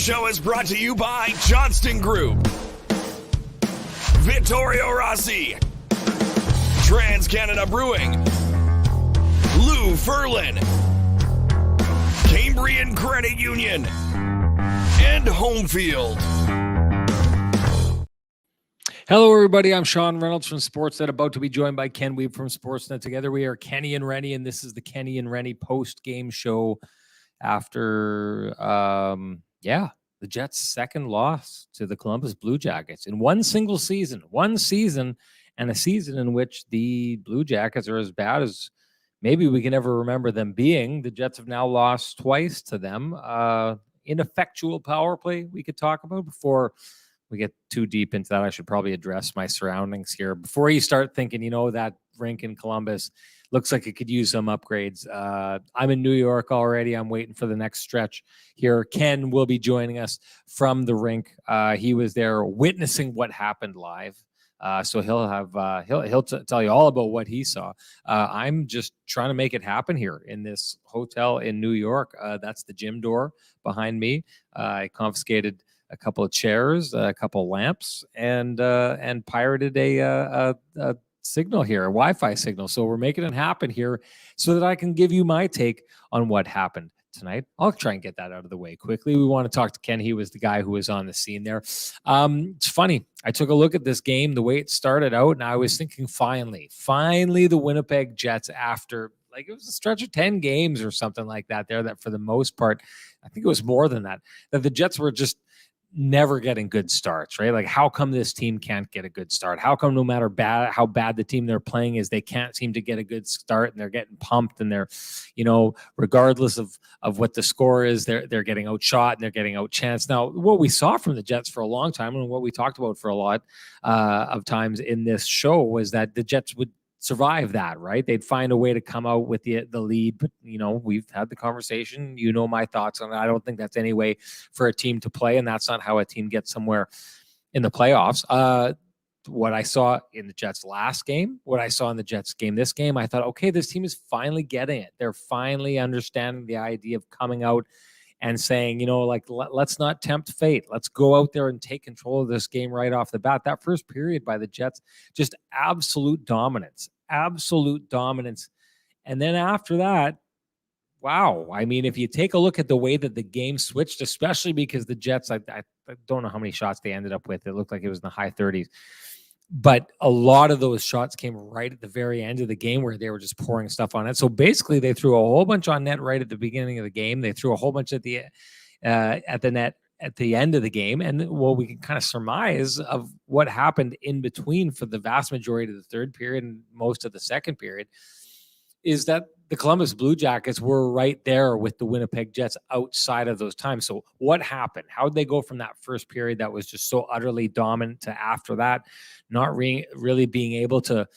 show is brought to you by Johnston Group, Vittorio Rossi, Trans-Canada Brewing, Lou Ferlin, Cambrian Credit Union, and Homefield. Hello, everybody. I'm Sean Reynolds from Sportsnet, about to be joined by Ken Weeb from Sportsnet. Together we are Kenny and Renny, and this is the Kenny and Renny post-game show after, the Jets' second loss to the Columbus Blue Jackets in one single season. One season, and a season in which the Blue Jackets are as bad as maybe we can ever remember them being. The Jets have now lost twice to them. Ineffectual power play we could talk about. Before we get too deep into that, I should probably address my surroundings here. Before you start thinking, that rink in Columbus looks like it could use some upgrades. I'm in New York already. I'm waiting for the next stretch here. Ken will be joining us from the rink. He was there witnessing what happened live. So he'll tell you all about what he saw. I'm just trying to make it happen here in this hotel in New York. That's the gym door behind me. I confiscated a couple of chairs, a couple of lamps, and pirated a signal here, a Wi-Fi signal. So we're making it happen here so that I can give you my take on what happened tonight. I'll try and get that out of the way quickly. We want to talk to Ken. He was the guy who was on the scene there. It's funny. I took a look at this game, the way it started out, and I was thinking, finally the Winnipeg Jets, after it was a stretch of 10 games or something like that there, that for the most part, I think it was more than that the Jets were just never getting good starts, right? Like, how come this team can't get a good start? How come no matter how bad the team they're playing is, they can't seem to get a good start, and they're getting pumped, and they're, regardless of what the score is, they're getting outshot and they're getting outchanced. Now, what we saw from the Jets for a long time, and what we talked about for a lot of times in this show, was that the Jets would survive that, right? They'd find a way to come out with the lead. But, we've had the conversation. My thoughts on it. I don't think that's any way for a team to play, and that's not how a team gets somewhere in the playoffs. What I saw in the Jets last game, what I saw in the Jets game this game, I thought, okay, this team is finally getting it. They're finally understanding the idea of coming out and saying, let's not tempt fate. Let's go out there and take control of this game right off the bat. That first period by the Jets, just absolute dominance. And then after that, wow. I mean, if you take a look at the way that the game switched, especially because the Jets, I don't know how many shots they ended up with. It looked like it was in the high 30s. But a lot of those shots came right at the very end of the game, where they were just pouring stuff on it. So basically, they threw a whole bunch on net right at the beginning of the game. They threw a whole bunch at the net at the end of the game. And we can kind of surmise of what happened in between for the vast majority of the third period and most of the second period is that the Columbus Blue Jackets were right there with the Winnipeg Jets outside of those times. So what happened? How did they go from that first period that was just so utterly dominant to after that, not really being able to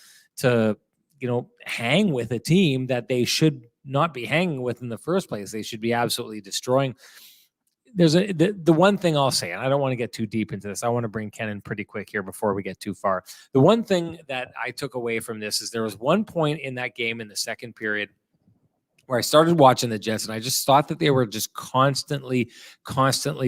hang with a team that they should not be hanging with in the first place? They should be absolutely destroying. There's the one thing I'll say, and I don't want to get too deep into this. I want to bring Ken in pretty quick here before we get too far. The one thing that I took away from this is there was one point in that game in the second period where I started watching the Jets, and I just thought that they were just constantly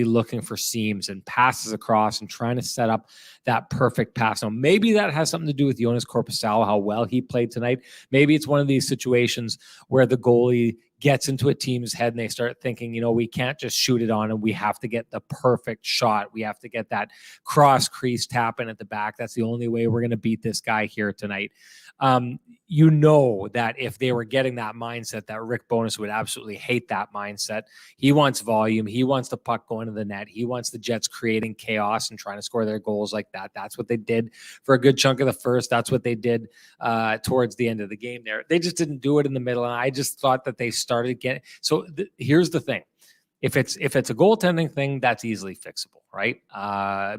looking for seams and passes across and trying to set up that perfect pass. Now, maybe that has something to do with Joonas Korpisalo, how well he played tonight. Maybe it's one of these situations where the goalie gets into a team's head and they start thinking, we can't just shoot it on, and we have to get the perfect shot. We have to get that cross crease tap in at the back. That's the only way we're going to beat this guy here tonight. That if they were getting that mindset, that Rick Bowness would absolutely hate that mindset. He wants volume. He wants the puck going to the net. He wants the Jets creating chaos and trying to score their goals like that. That's what they did for a good chunk of the first. That's what they did towards the end of the game there. They just didn't do it in the middle, and I just thought that they started getting – so here's the thing. If it's a goaltending thing, that's easily fixable, right?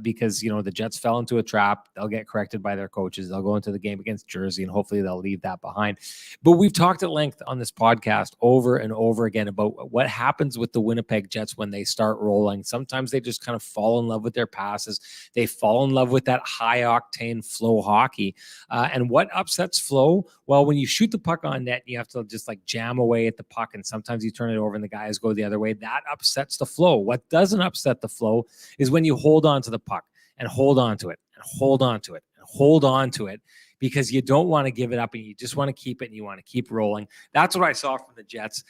Because, the Jets fell into a trap. They'll get corrected by their coaches. They'll go into the game against Jersey, and hopefully they'll leave that behind. But we've talked at length on this podcast over and over again about what happens with the Winnipeg Jets when they start rolling. Sometimes they just kind of fall in love with their passes. They fall in love with that high-octane flow hockey. And what upsets flow? Well, when you shoot the puck on net, you have to just jam away at the puck, and sometimes you turn it over and the guys go the other way. That upsets the flow. What doesn't upset the flow is when you hold on to the puck and hold on to it and hold on to it and hold on to it, because you don't want to give it up and you just want to keep it and you want to keep rolling. That's what I saw from the Jets.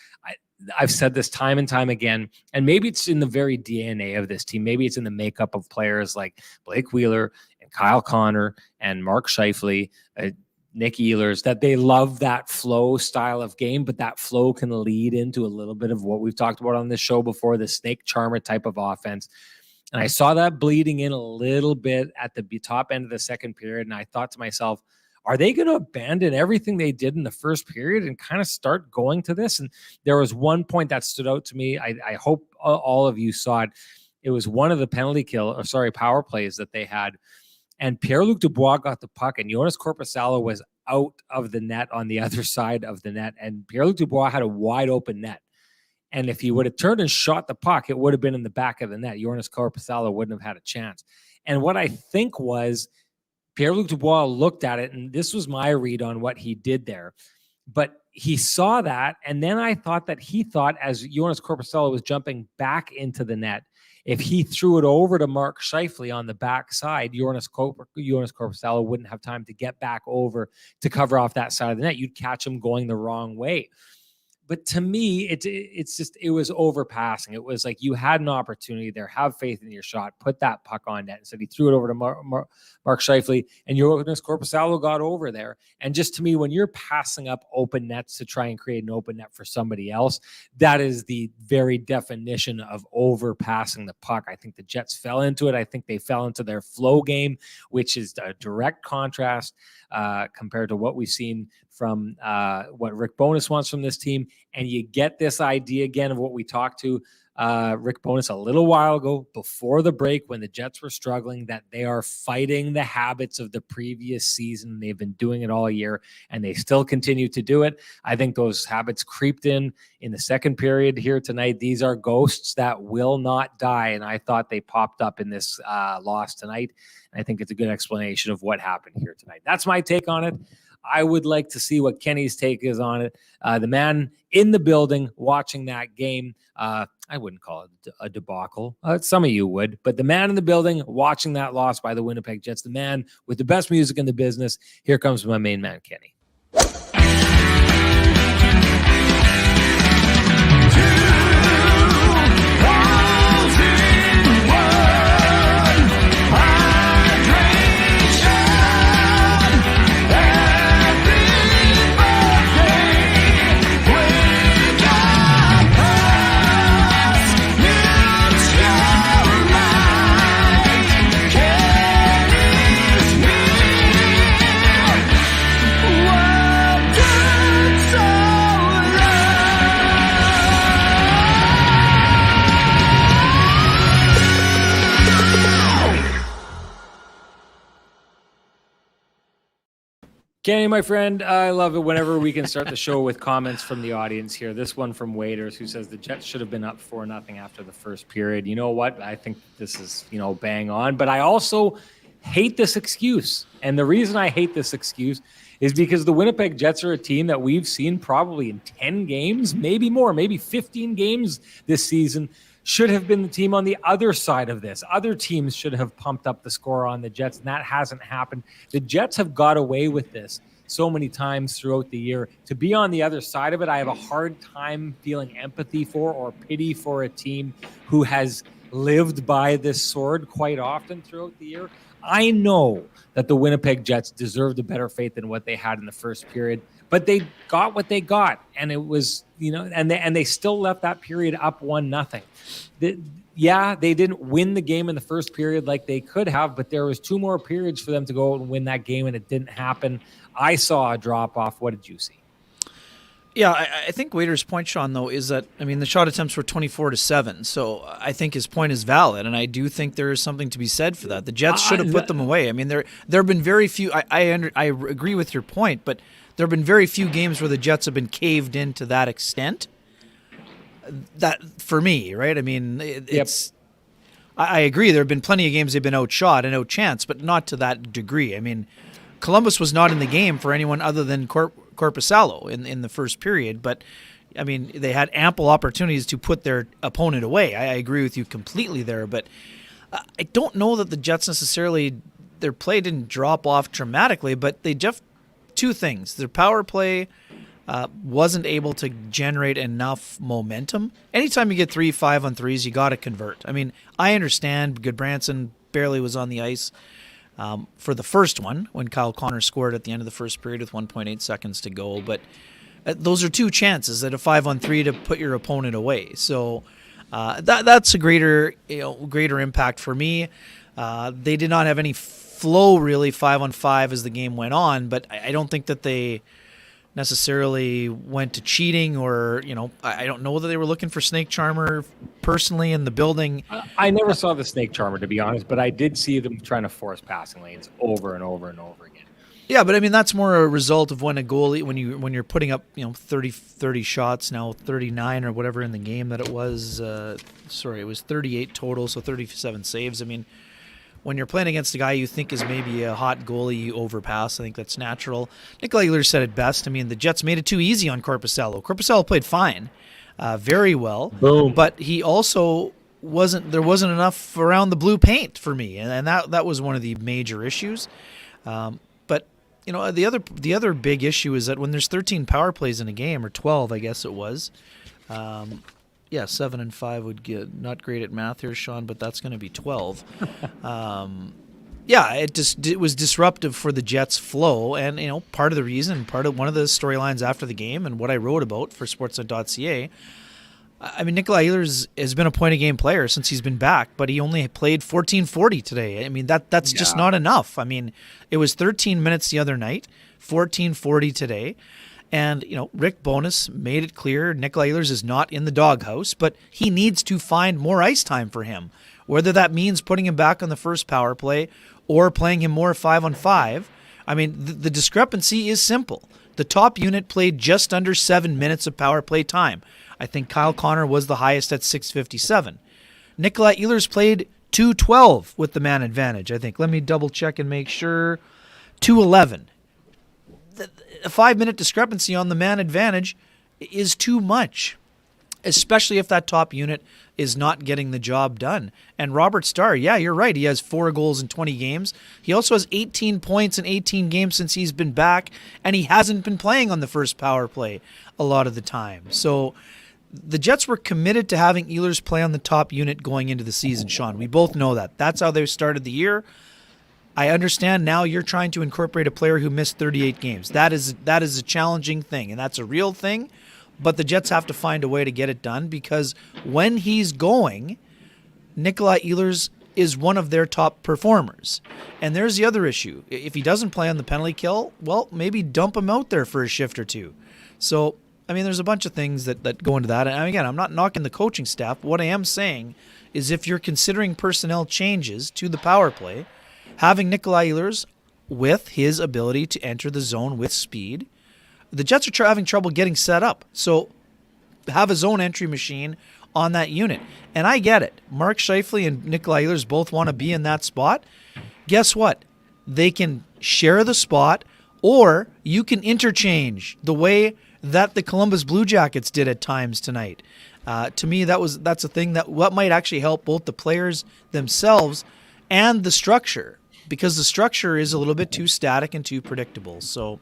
I've said this time and time again, and maybe it's in the very DNA of this team. Maybe it's in the makeup of players like Blake Wheeler and Kyle Connor and Mark Scheifele, Nick Ehlers, that they love that flow style of game, but that flow can lead into a little bit of what we've talked about on this show before, the snake charmer type of offense. And I saw that bleeding in a little bit at the top end of the second period. And I thought to myself, are they going to abandon everything they did in the first period and kind of start going to this? And there was one point that stood out to me. I hope all of you saw it. It was one of the power plays that they had. And Pierre-Luc Dubois got the puck, and Joonas Korpisalo was out of the net on the other side of the net. And Pierre-Luc Dubois had a wide open net. And if he would have turned and shot the puck, it would have been in the back of the net. Joonas Korpisalo wouldn't have had a chance. And what I think was Pierre-Luc Dubois looked at it, and this was my read on what he did there. But he saw that, and then I thought that he thought as Joonas Korpisalo was jumping back into the net, if he threw it over to Mark Scheifele on the backside, Joonas Korpisalo wouldn't have time to get back over to cover off that side of the net. You'd catch him going the wrong way. But to me, it was overpassing. It was like you had an opportunity there. Have faith in your shot. Put that puck on net. And so he threw it over to Mark Scheifele, and Joonas Korpisalo got over there. And just to me, when you're passing up open nets to try and create an open net for somebody else, that is the very definition of overpassing the puck. I think the Jets fell into it. I think they fell into their flow game, which is a direct contrast compared to what we've seen from what Rick Bowness wants from this team. And you get this idea again of what we talked to Rick Bowness a little while ago before the break when the Jets were struggling, that they are fighting the habits of the previous season. They've been doing it all year, and they still continue to do it. I think those habits creeped in the second period here tonight. These are ghosts that will not die, and I thought they popped up in this loss tonight. And I think it's a good explanation of what happened here tonight. That's my take on it. I would like to see what Kenny's take is on it. The man in the building watching that game, I wouldn't call it a debacle. Some of you would, but the man in the building watching that loss by the Winnipeg Jets, the man with the best music in the business. Here comes my main man, Kenny. Kenny, my friend, I love it whenever we can start the show with comments from the audience here. This one from Waiters, who says the Jets should have been up 4-0 after the first period. You know what? I think this is, bang on. But I also hate this excuse. And the reason I hate this excuse is because the Winnipeg Jets are a team that we've seen probably in 10 games, maybe more, maybe 15 games this season, should have been the team on the other side of this. Other teams should have pumped up the score on the Jets, and that hasn't happened. The Jets have got away with this so many times throughout the year. To be on the other side of it, I have a hard time feeling empathy for or pity for a team who has lived by this sword quite often throughout the year. I know that the Winnipeg Jets deserved a better fate than what they had in the first period, but they got what they got, and it was, and they still left that period up 1-0. They didn't win the game in the first period like they could have, but there was 2 more periods for them to go out and win that game, and it didn't happen. I saw a drop off. What did you see? Yeah, I think Waiter's point, Sean, though, is that, I mean, the shot attempts were 24-7, so I think his point is valid, and I do think there is something to be said for that. The Jets should have put them away. I mean, there have been very few, I agree with your point, but there have been very few games where the Jets have been caved in to that extent. That, for me, right? I mean, it's... I agree, there have been plenty of games they've been outshot and outchanced, but not to that degree. I mean, Columbus was not in the game for anyone other than Korpisalo in the first period, but I mean, they had ample opportunities to put their opponent away. I agree with you completely there, but I don't know that the Jets necessarily, their play didn't drop off dramatically, but they just, two things. Their power play wasn't able to generate enough momentum. Anytime you get 3 5-on-3s, you got to convert. I mean, I understand Goodbranson barely was on the ice for the first one when Kyle Connor scored at the end of the first period with 1.8 seconds to go. But those are two chances at a 5-on-3 to put your opponent away. So that's a greater impact for me. They did not have any flow really 5-on-5 as the game went on, but I don't think that they necessarily went to cheating or, I don't know that they were looking for Snake Charmer personally in the building. I never saw the Snake Charmer, to be honest, but I did see them trying to force passing lanes over and over and over again. Yeah, but I mean, that's more a result of when a goalie, when you're putting up, 30 shots, now 39 or whatever in the game that it was, it was 38 total, so 37 saves. I mean, when you're playing against a guy you think is maybe a hot goalie, you overpass. I think that's natural. Nikolai Ehlers said it best. I mean, the Jets made it too easy on Korpisalo. Korpisalo played fine, very well. Boom. But he also there wasn't enough around the blue paint for me, and that was one of the major issues. But the other big issue is that when there's 13 power plays in a game, or 12, I guess it was. 7 and 5 would get, not great at math here, Sean, but that's going to be 12. It was disruptive for the Jets' flow, and one of the storylines after the game, and what I wrote about for Sportsnet.ca. I mean, Nikolai Ehlers has been a point-a-game player since he's been back, but he only played 14:40 today. I mean, that's just not enough. I mean, it was 13 minutes the other night, 14:40 today. And, Rick Bowness made it clear Nikolai Ehlers is not in the doghouse, but he needs to find more ice time for him, whether that means putting him back on the first power play or playing him more 5-on-5. I mean, the discrepancy is simple. The top unit played just under 7 minutes of power play time. I think Kyle Connor was the highest at 6:57. Nikolai Ehlers played 2:12 with the man advantage, I think. Let me double check and make sure. 2:11. A 5-minute discrepancy on the man advantage is too much, especially if that top unit is not getting the job done. And Robert Starr, yeah, you're right. He has 4 goals in 20 games. He also has 18 points in 18 games since he's been back, and he hasn't been playing on the first power play a lot of the time. So the Jets were committed to having Ehlers play on the top unit going into the season, Sean. We both know that. That's how they started the year. I understand now you're trying to incorporate a player who missed 38 games. That is a challenging thing, and that's a real thing, but the Jets have to find a way to get it done because when he's going, Nikolai Ehlers is one of their top performers. And there's the other issue. If he doesn't play on the penalty kill, well, maybe dump him out there for a shift or two. So, I mean, there's a bunch of things that go into that. And again, I'm not knocking the coaching staff. What I am saying is if you're considering personnel changes to the power play, having Nikolai Ehlers with his ability to enter the zone with speed, the Jets are having trouble getting set up. So have a zone entry machine on that unit. And I get it. Mark Scheifele and Nikolai Ehlers both want to be in that spot. Guess what? They can share the spot, or you can interchange the way that the Columbus Blue Jackets did at times tonight. To me, that's a thing that what might actually help both the players themselves and the structure, because the structure is a little bit too static and too predictable. So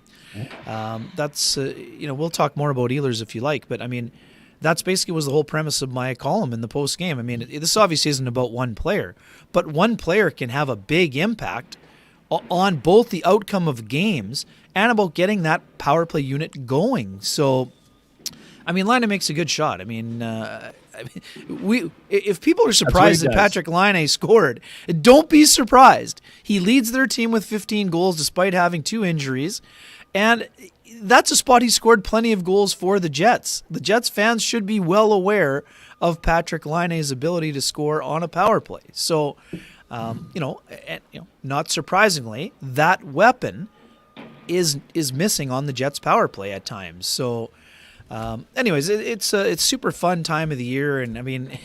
that's, we'll talk more about Ehlers if you like, but I mean, that's basically was the whole premise of my column in the post game. I mean, this obviously isn't about one player, but one player can have a big impact on both the outcome of games and about getting that power play unit going. So, I mean, Laine makes a good shot. I mean, if people are surprised that Patrick Laine scored, don't be surprised. He leads their team with 15 goals despite having 2 injuries. And that's a spot he scored plenty of goals for the Jets. The Jets fans should be well aware of Patrick Laine's ability to score on a power play. So, not surprisingly, that weapon is missing on the Jets power play at times. So, anyways, it's super fun time of the year, and I mean,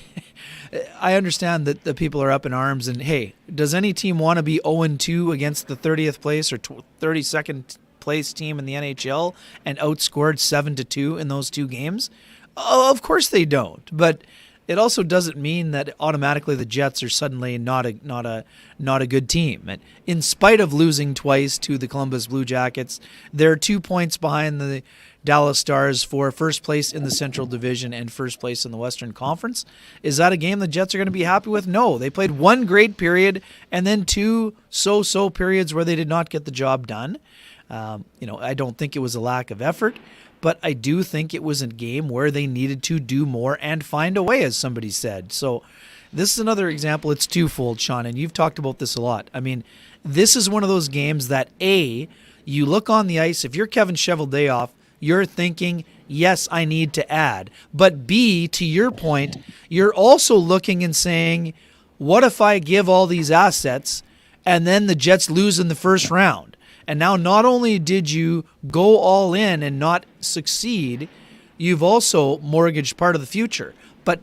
I understand that the people are up in arms. And hey, does any team want to be 0-2 against the 30th place or 32nd place team in the NHL and outscored 7-2 in those two games? Oh, of course they don't. But it also doesn't mean that automatically the Jets are suddenly not a good team. And in spite of losing twice to the Columbus Blue Jackets, they're 2 points behind the Dallas Stars for first place in the Central Division and first place in the Western Conference. Is that a game the Jets are going to be happy with? No. They played one great period and then two so-so periods where they did not get the job done. I don't think it was a lack of effort, but I do think it was a game where they needed to do more and find a way, as somebody said. So this is another example. It's twofold, Sean, and you've talked about this a lot. I mean, this is one of those games that, A, you look on the ice, if you're Kevin Cheveldayoff, you're thinking, yes, I need to add. But B, to your point, you're also looking and saying, what if I give all these assets and then the Jets lose in the first round? And now not only did you go all in and not succeed, you've also mortgaged part of the future. But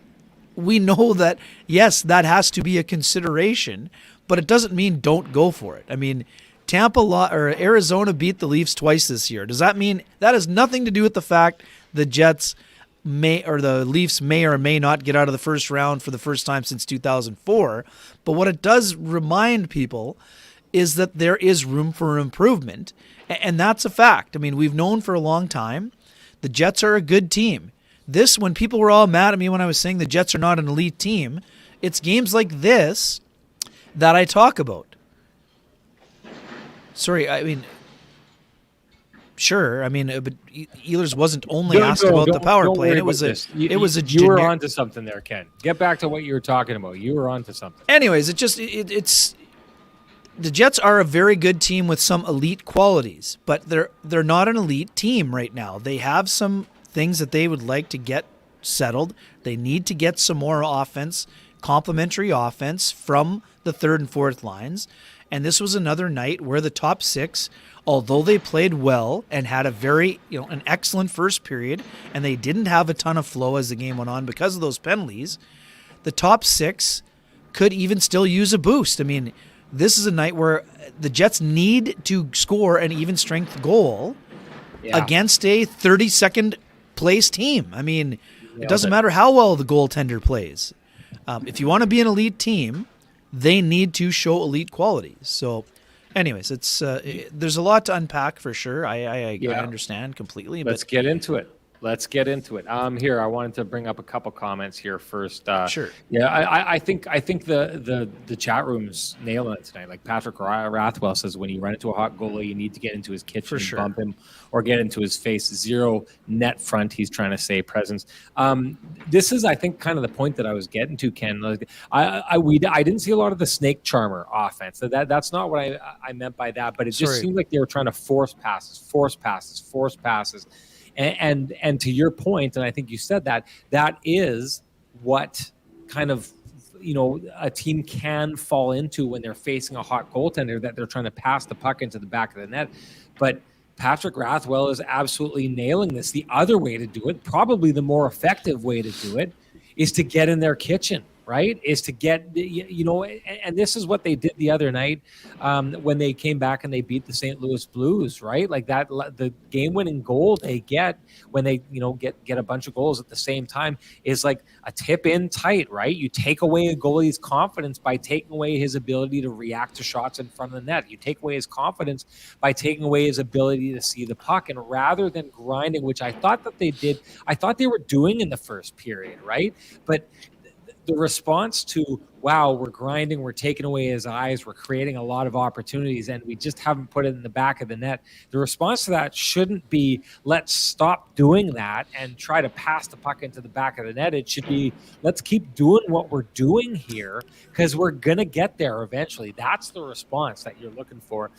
we know that, yes, that has to be a consideration, but it doesn't mean don't go for it. I mean, Arizona beat the Leafs twice this year. Does that mean that has nothing to do with the fact the Jets the Leafs may or may not get out of the first round for the first time since 2004? But what it does remind people is that there is room for improvement, and that's a fact. I mean, we've known for a long time the Jets are a good team. When people were all mad at me when I was saying the Jets are not an elite team, it's games like this that I talk about. Sorry, I mean, sure. I mean, but Ehlers wasn't only asked about the power play. And it was you were onto something there, Ken. Get back to what you were talking about. You were onto something. Anyways, it's the Jets are a very good team with some elite qualities, but they're not an elite team right now. They have some things that they would like to get settled. They need to get some more offense, complementary offense from the third and fourth lines. And this was another night where the top six, although they played well and had an excellent first period, and they didn't have a ton of flow as the game went on because of those penalties, the top six could even still use a boost. I mean, this is a night where the Jets need to score an even strength goal against a 32nd place team. I mean, it doesn't matter how well the goaltender plays. If you want to be an elite team, they need to show elite qualities. So, anyways, it's there's a lot to unpack for sure. I understand completely. Let's get into it. Here, I wanted to bring up a couple comments here first. Sure. Yeah, I think the chat room's nailing it tonight. Like Patrick Rathwell says, when you run into a hot goalie, you need to get into his kitchen and bump him or get into his face. Zero net front, he's trying to say, presence. This is, I think, kind of the point that I was getting to, Ken. I didn't see a lot of the snake charmer offense. That's not what I meant by that, but it just seemed like they were trying to force passes. And to your point, and I think you said that is what kind of, a team can fall into when they're facing a hot goaltender, that they're trying to pass the puck into the back of the net. But Patrick Rathwell is absolutely nailing this. The other way to do it, probably the more effective way to do it, is to get in their kitchen. Right, is to get, and this is what they did the other night when they came back and they beat the St. Louis Blues, right? Like that, the game-winning goal they get when they, get a bunch of goals at the same time is like a tip in tight, right? You take away a goalie's confidence by taking away his ability to react to shots in front of the net. You take away his confidence by taking away his ability to see the puck. And rather than grinding, which I thought that they did, I thought they were doing in the first period, right? But the response to wow, we're grinding, we're taking away his eyes, we're creating a lot of opportunities, and we just haven't put it in the back of the net. The response to that shouldn't be, let's stop doing that and try to pass the puck into the back of the net. It should be, let's keep doing what we're doing here because we're going to get there eventually. That's the response that you're looking for.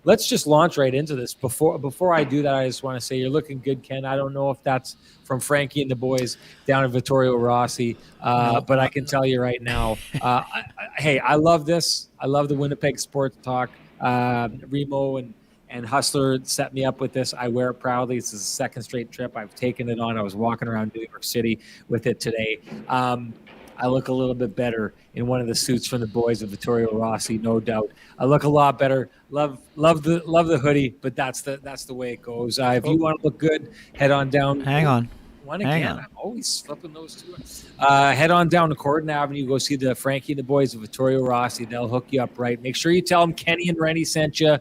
Let's just launch right into this. Before I do that, I just want to say you're looking good, Ken. I don't know if that's from Frankie and the boys down in Vittorio Rossi, but I can tell you right now, hey, I love this. I love the Winnipeg Sports Talk. Remo and Hustler set me up with this. I wear it proudly. This is the second straight trip I've taken it on. I was walking around New York City with it today. I look a little bit better in one of the suits from the boys of Vittorio Rossi, no doubt. I look a lot better. Love the hoodie, but that's the way it goes. If you want to look good, head on down. Hang on. One again. I'm always flipping those two. Head on down to Corden Avenue. Go see the Frankie and the boys of Vittorio Rossi. They'll hook you up right. Make sure you tell them Kenny and Renny sent you.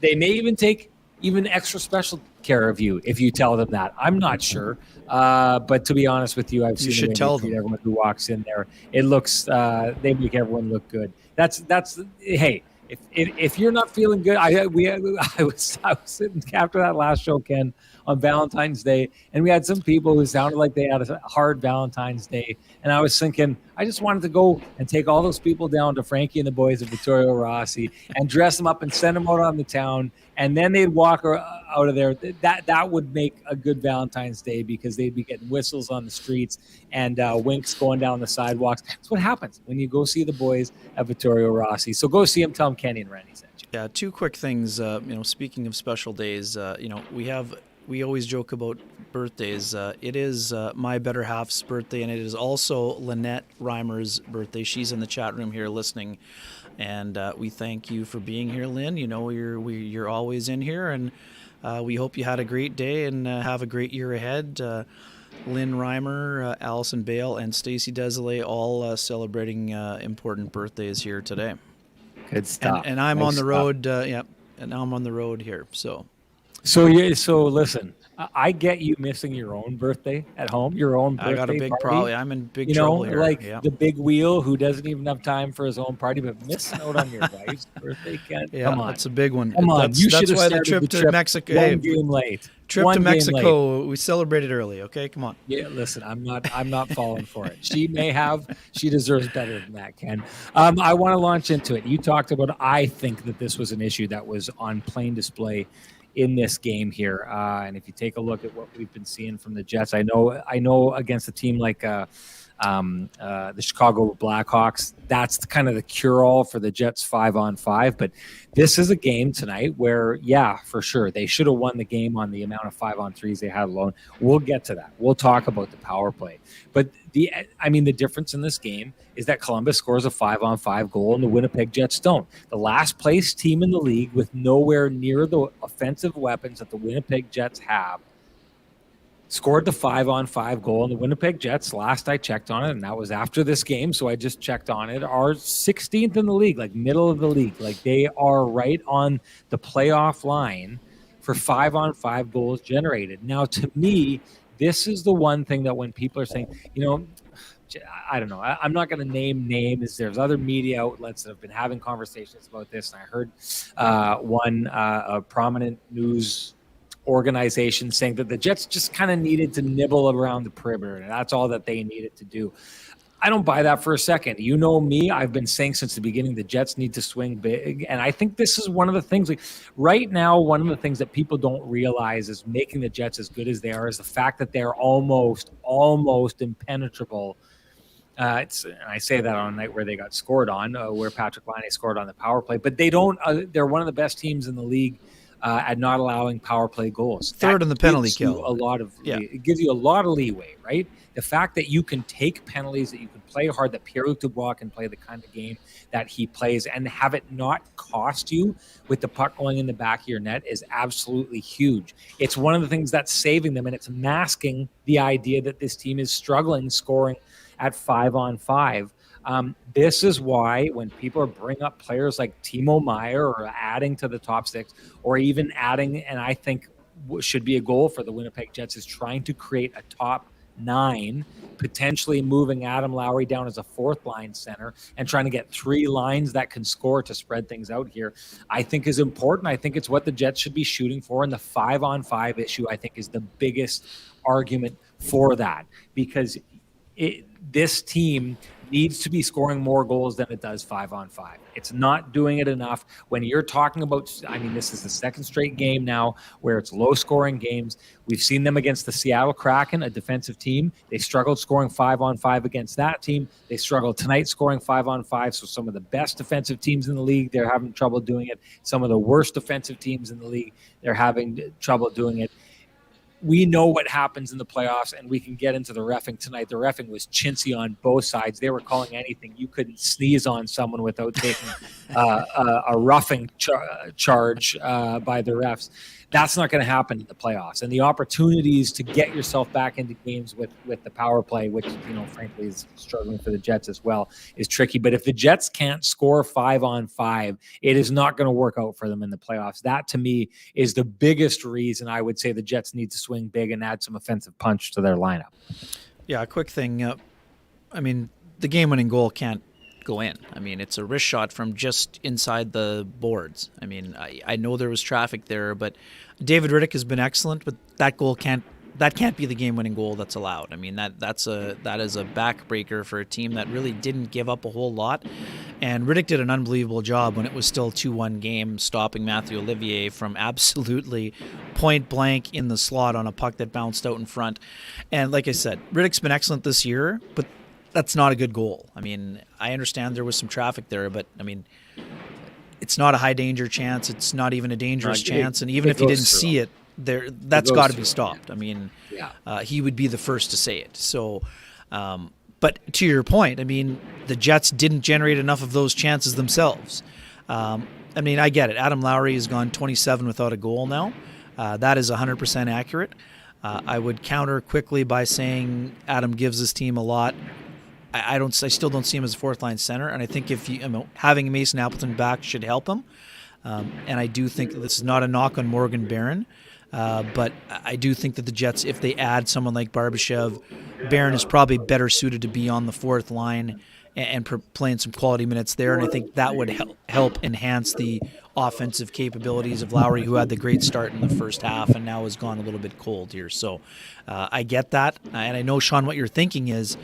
They may even take extra special care of you if you tell them that. I'm not sure. But to be honest with you, I've seen them treat everyone who walks in there. It looks they make everyone look good. That's hey, if you're not feeling good, I was sitting after that last show, Ken, on Valentine's Day, and we had some people who sounded like they had a hard Valentine's Day, and I was thinking I just wanted to go and take all those people down to Frankie and the boys of Vittorio Rossi and dress them up and send them out on the town, and then they'd walk out of there. That would make a good Valentine's Day because they'd be getting whistles on the streets and winks going down the sidewalks. That's what happens when you go see the boys at Vittorio Rossi. So go see them. Tell them Kenny and Renny sent you. Yeah, two quick things. Speaking of special days, we always joke about birthdays. It is my better half's birthday, and it is also Lynette Reimer's birthday. She's in the chat room here listening, and we thank you for being here, Lynn. You're always in here, and we hope you had a great day and have a great year ahead. Lynn Reimer, Allison Bale, and Stacy Desolé all celebrating important birthdays here today. Good stuff. And I'm on the road. And now I'm on the road here. So listen, I get you missing your own birthday at home, your own birthday I got a big party. problem. I'm in big trouble here. The big wheel who doesn't even have time for his own party, but missing out on your wife's birthday, Ken. Yeah, come on. That's a big one. Come on. That's why the trip to Mexico. One game late. Trip to Mexico, we celebrated early. Okay, come on. Yeah, listen, I'm not falling for it. She deserves better than that, Ken. I want to launch into it. You talked about, I think that this was an issue that was on plain display in this game here. And if you take a look at what we've been seeing from the Jets, I know against a team like the Chicago Blackhawks, that's kind of the cure-all for the Jets 5-on-5. But this is a game tonight where, yeah, for sure, they should have won the game on the amount of 5-on-3s they had alone. We'll get to that. We'll talk about the power play. But the difference in this game is that Columbus scores a 5-on-5 goal and the Winnipeg Jets don't. The last place team in the league with nowhere near the offensive weapons that the Winnipeg Jets have scored the 5-on-5 goal, and the Winnipeg Jets, last I checked on it, and that was after this game, so I just checked on it, are 16th in the league, like middle of the league. Like they are right on the playoff line for 5-on-5 goals generated. Now, to me, this is the one thing that when people are saying, I don't know, I'm not going to name names. There's other media outlets that have been having conversations about this, and I heard a prominent news organization saying that the Jets just kind of needed to nibble around the perimeter, and that's all that they needed to do. I don't buy that for a second. You know me, I've been saying since the beginning the Jets need to swing big, and I think this is one of the things. Like right now, one of the things that people don't realize is making the Jets as good as they are is the fact that they're almost impenetrable. And I say that on a night where they got scored on, where Patrick Laine scored on the power play, but they don't. They're one of the best teams in the league at not allowing power play goals. Third in the penalty kill. It gives you a lot of leeway, right? The fact that you can take penalties, that you can play hard, that Pierre-Luc Dubois can play the kind of game that he plays and have it not cost you with the puck going in the back of your net is absolutely huge. It's one of the things that's saving them, and it's masking the idea that this team is struggling scoring at 5-on-5. This is why when people bring up players like Timo Meier or adding to the top six, or even adding, and I think should be a goal for the Winnipeg Jets, is trying to create a top 9, potentially moving Adam Lowry down as a 4th line center and trying to get 3 lines that can score to spread things out here, I think is important. I think it's what the Jets should be shooting for. And the 5-on-5 issue, I think, is the biggest argument for that, because this team needs to be scoring more goals than it does 5-on-5. It's not doing it enough. When you're talking about, I mean, this is the 2nd straight game now where it's low-scoring games. We've seen them against the Seattle Kraken, a defensive team. They struggled scoring 5-on-5 against that team. They struggled tonight scoring 5-on-5. So some of the best defensive teams in the league, they're having trouble doing it. Some of the worst defensive teams in the league, they're having trouble doing it. We know what happens in the playoffs, and we can get into the reffing tonight. The reffing was chintzy on both sides. They were calling anything. You couldn't sneeze on someone without taking a roughing charge by the refs. That's not going to happen in the playoffs. And the opportunities to get yourself back into games with the power play, which, frankly is struggling for the Jets as well, is tricky. But if the Jets can't score 5-on-5, it is not going to work out for them in the playoffs. That, to me, is the biggest reason I would say the Jets need to swing big and add some offensive punch to their lineup. Yeah, a quick thing. The game-winning goal can't go in. I mean, it's a wrist shot from just inside the boards. I mean, I know there was traffic there, but David Riddick has been excellent, but that can't be the game-winning goal that's allowed. I mean, that is a backbreaker for a team that really didn't give up a whole lot. And Riddick did an unbelievable job when it was still 2-1 game, stopping Matthew Olivier from absolutely point blank in the slot on a puck that bounced out in front. And like I said, Riddick's been excellent this year, but that's not a good goal. I mean, I understand there was some traffic there, but I mean, it's not a high danger chance. It's not even a dangerous chance. And even if you didn't see it, that's got to be stopped. I mean, he would be the first to say it. So, but to your point, I mean, the Jets didn't generate enough of those chances themselves. I mean, I get it. Adam Lowry has gone 27 without a goal now. That is 100% accurate. I would counter quickly by saying Adam gives his team a lot. I still don't see him as a 4th line center, and I think having Mason Appleton back should help him. And I do think that this is not a knock on Morgan Barron, but I do think that the Jets, if they add someone like Barbashev, Barron is probably better suited to be on the 4th line and playing some quality minutes there, and I think that would help enhance the offensive capabilities of Lowry, who had the great start in the first half and now has gone a little bit cold here. So I get that, and I know, Sean, what you're thinking is,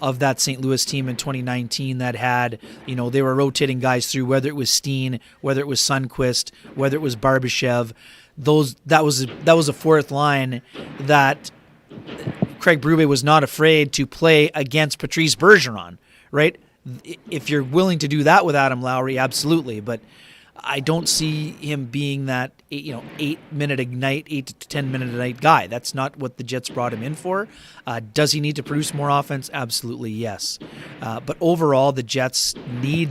of that St. Louis team in 2019 that had, they were rotating guys through, whether it was Steen, whether it was Sundqvist, whether it was Barbashev, that was a 4th line that Craig Berube was not afraid to play against Patrice Bergeron, right? If you're willing to do that with Adam Lowry, absolutely, but I don't see him being that 8-minute ignite, 8 to 10 minute a night guy. That's not what the Jets brought him in for. Does he need to produce more offense? Absolutely, yes. But overall, the Jets need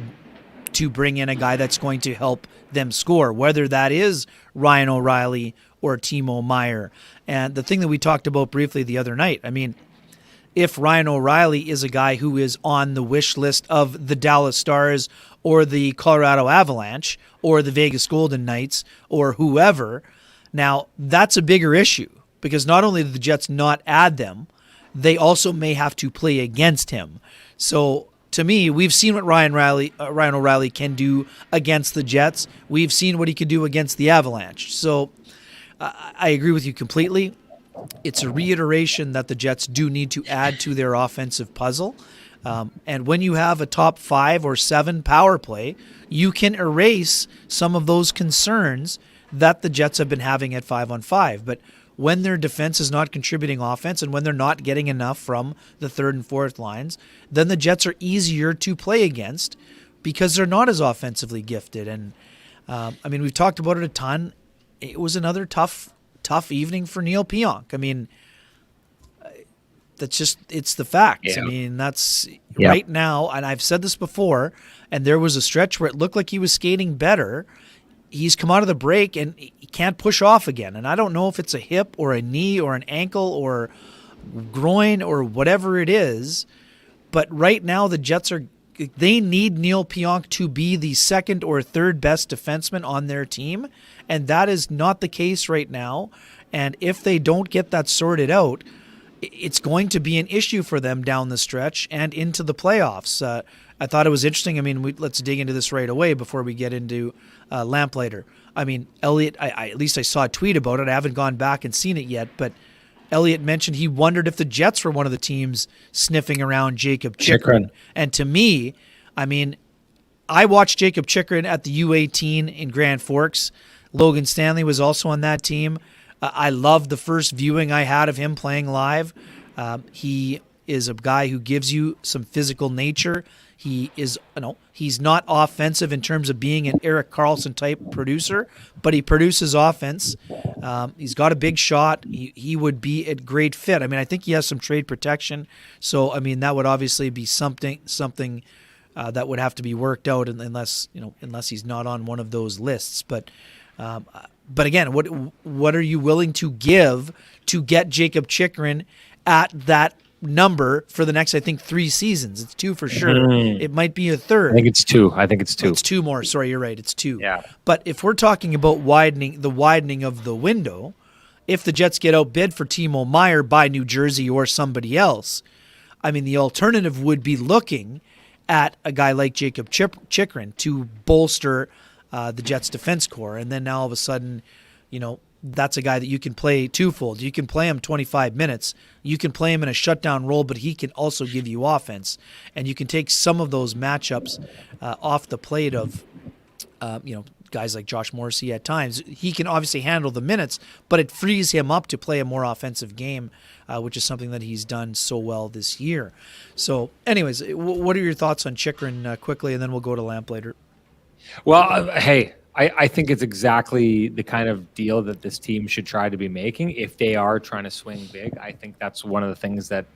to bring in a guy that's going to help them score, whether that is Ryan O'Reilly or Timo Meier. And the thing that we talked about briefly the other night, I mean, if Ryan O'Reilly is a guy who is on the wish list of the Dallas Stars or the Colorado Avalanche or the Vegas Golden Knights or whoever, now that's a bigger issue, because not only do the Jets not add them, they also may have to play against him. So to me, we've seen what Ryan O'Reilly can do against the Jets. We've seen what he can do against the Avalanche. So I agree with you completely. It's a reiteration that the Jets do need to add to their offensive puzzle. And when you have a top 5 or 7 power play, you can erase some of those concerns that the Jets have been having at 5-on-5. But when their defense is not contributing offense and when they're not getting enough from the 3rd and 4th lines, then the Jets are easier to play against because they're not as offensively gifted. And I mean, we've talked about it a ton. It was another tough evening for Neil Pionk. I mean, it's the facts. Yeah. I mean, that's right now, and I've said this before, and there was a stretch where it looked like he was skating better. He's come out of the break and he can't push off again. And I don't know if it's a hip or a knee or an ankle or groin or whatever it is, but right now the Jets they need Neil Pionk to be the 2nd or 3rd best defenseman on their team, and that is not the case right now. And if they don't get that sorted out, it's going to be an issue for them down the stretch and into the playoffs. I thought it was interesting. I mean, let's dig into this right away before we get into Lamplighter. I mean, Elliot, at least I saw a tweet about it. I haven't gone back and seen it yet, but Elliot mentioned he wondered if the Jets were one of the teams sniffing around Jacob Chychrun. And to me, I mean, I watched Jacob Chychrun at the U18 in Grand Forks. Logan Stanley was also on that team. I loved the first viewing I had of him playing live. He is a guy who gives you some physical nature. He is, he's not offensive in terms of being an Erik Karlsson type producer, but he produces offense. He's got a big shot. He would be a great fit. I mean, I think he has some trade protection. So, I mean, that would obviously be something that would have to be worked out unless he's not on one of those lists. But again, what are you willing to give to get Jacob Chychrun at that number for the next, I think, 3 seasons? It's 2 for sure. It might be a third. I think it's 2. It's 2 more. Sorry, you're right. It's 2. Yeah. But if we're talking about the widening of the window, if the Jets get outbid for Timo Meier by New Jersey or somebody else, I mean, the alternative would be looking at a guy like Jacob Chychrun to bolster the Jets defense core. And then now all of a sudden, that's a guy that you can play twofold. You can play him 25 minutes. You can play him in a shutdown role, but he can also give you offense. And you can take some of those matchups off the plate of, guys like Josh Morrissey at times. He can obviously handle the minutes, but it frees him up to play a more offensive game, which is something that he's done so well this year. So anyways, what are your thoughts on Chychrun quickly, and then we'll go to Lamplighter. Well, hey, I think it's exactly the kind of deal that this team should try to be making if they are trying to swing big. I think that's one of the things that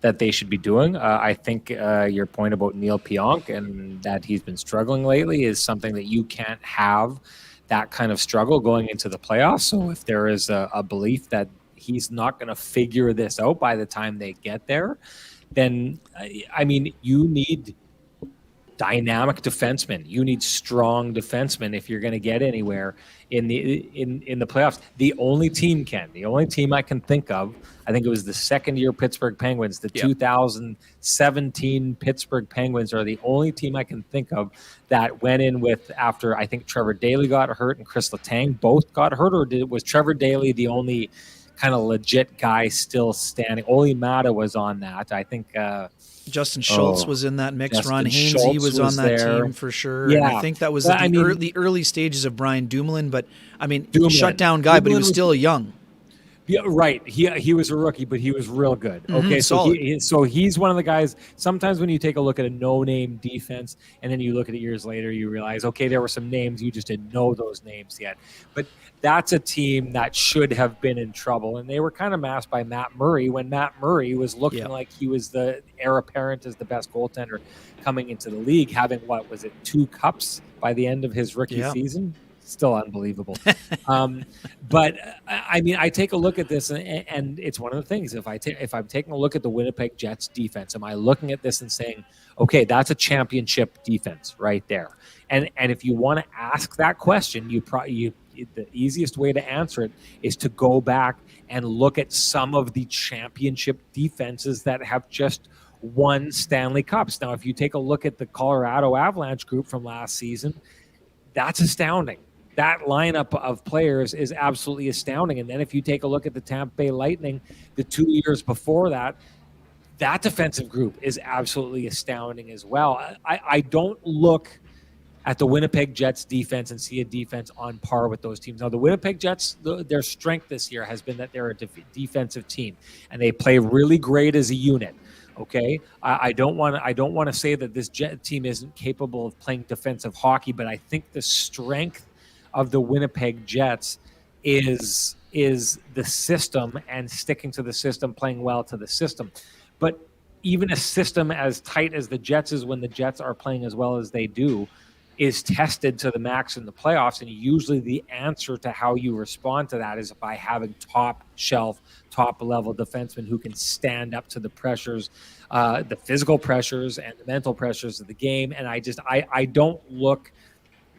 they should be doing. I think your point about Neil Pionk and that he's been struggling lately is something that you can't have that kind of struggle going into the playoffs. So if there is a belief that he's not going to figure this out by the time they get there, then, I mean, you need dynamic defensemen. You need strong defensemen if you're going to get anywhere in the playoffs. The only team I can think of, I think it was the second-year Pittsburgh Penguins, the 2017 Pittsburgh Penguins are the only team I can think of that went in with, after I think Trevor Daley got hurt and Chris Letang both got hurt, or was Trevor Daley the only kind of legit guy still standing? Ole Mata was on that. I think Justin Schultz was in that mix. Justin Ron Hainsey was on that team for sure. Yeah. And I think that was the early stages of Brian Dumoulin, but I mean, shutdown guy, but he was still young. Yeah, right. He was a rookie, but he was real good. Okay, so he's one of the guys. Sometimes when you take a look at a no-name defense, and then you look at it years later, you realize, okay, there were some names, you just didn't know those names yet. But that's a team that should have been in trouble, and they were kind of masked by Matt Murray when Matt Murray was looking like he was the heir apparent as the best goaltender coming into the league, having 2 cups by the end of his rookie season. Still unbelievable. But I mean, I take a look at this and it's one of the things, if I'm taking a look at the Winnipeg Jets defense, am I looking at this and saying, okay, that's a championship defense right there? And if you want to ask that question, the easiest way to answer it is to go back and look at some of the championship defenses that have just won Stanley Cups. Now, if you take a look at the Colorado Avalanche group from last season, that's astounding. That lineup of players is absolutely astounding. And then if you take a look at the Tampa Bay Lightning, the 2 years before that defensive group is absolutely astounding as well. I don't look at the Winnipeg Jets defense and see a defense on par with those teams. Now, the Winnipeg Jets, their strength this year has been that they're a defensive team, and they play really great as a unit. Okay, I don't want to say that this Jet team isn't capable of playing defensive hockey, but I think the strength of the Winnipeg Jets is the system and sticking to the system, playing well to the system. But even a system as tight as the Jets is, when the Jets are playing as well as they do, is tested to the max in the playoffs. And usually the answer to how you respond to that is by having top level defensemen who can stand up to the pressures, the physical pressures and the mental pressures of the game. And I don't look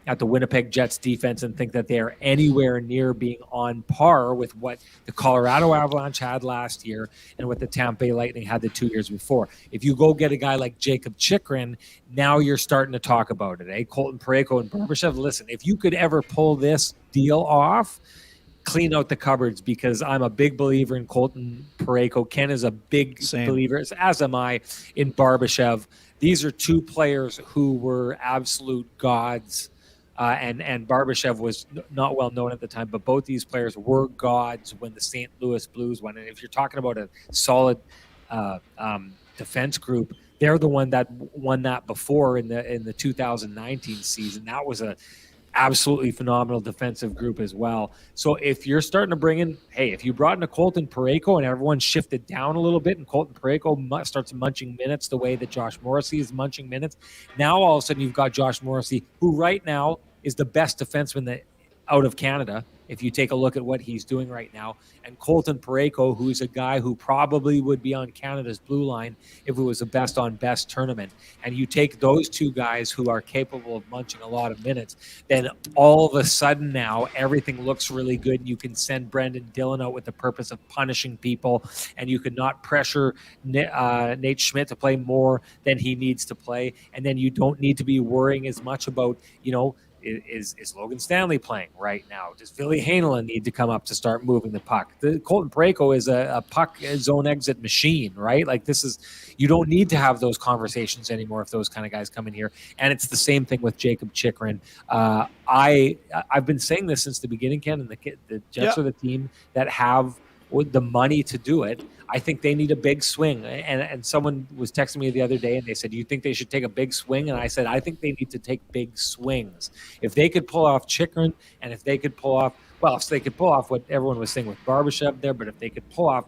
at the Winnipeg Jets defense and think that they are anywhere near being on par with what the Colorado Avalanche had last year and what the Tampa Bay Lightning had the 2 years before. If you go get a guy like Jacob Chychrun, now you're starting to talk about it, eh? Colton Parayko and Barbashev, listen, if you could ever pull this deal off, clean out the cupboards, because I'm a big believer in Colton Parayko. Ken is a big believer, as am I, in Barbashev. These are two players who were absolute gods. And Barbashev was not well known at the time, but both these players were gods when the St. Louis Blues won. And if you're talking about a solid defense group, they're the one that won that before in the 2019 season. That was a absolutely phenomenal defensive group as well. So if you're starting to bring in, hey, if you brought in a Colton Parayko and everyone shifted down a little bit and Colton Parayko starts munching minutes the way that Josh Morrissey is munching minutes, now all of a sudden you've got Josh Morrissey, who right now is the best defenseman out of Canada, if you take a look at what he's doing right now, and Colton Parayko, who's a guy who probably would be on Canada's blue line if it was a best-on-best tournament, and you take those two guys who are capable of munching a lot of minutes, then all of a sudden now everything looks really good. You can send Brendan Dillon out with the purpose of punishing people, and you could not pressure Nate Schmidt to play more than he needs to play, and then you don't need to be worrying as much about, is Logan Stanley playing right now? Does Ville Heinola need to come up to start moving the puck? Colton Parayko is a puck zone exit machine, right? Like you don't need to have those conversations anymore if those kind of guys come in here. And it's the same thing with Jacob Chychrun. I've been saying this since the beginning, Ken, and the Jets are the team that have the money to do it. I think they need a big swing. And someone was texting me the other day and they said, do you think they should take a big swing? And I said, I think they need to take big swings. If they could pull off Chychrun, and if they could pull off what everyone was saying with Barbashev there, but if they could pull off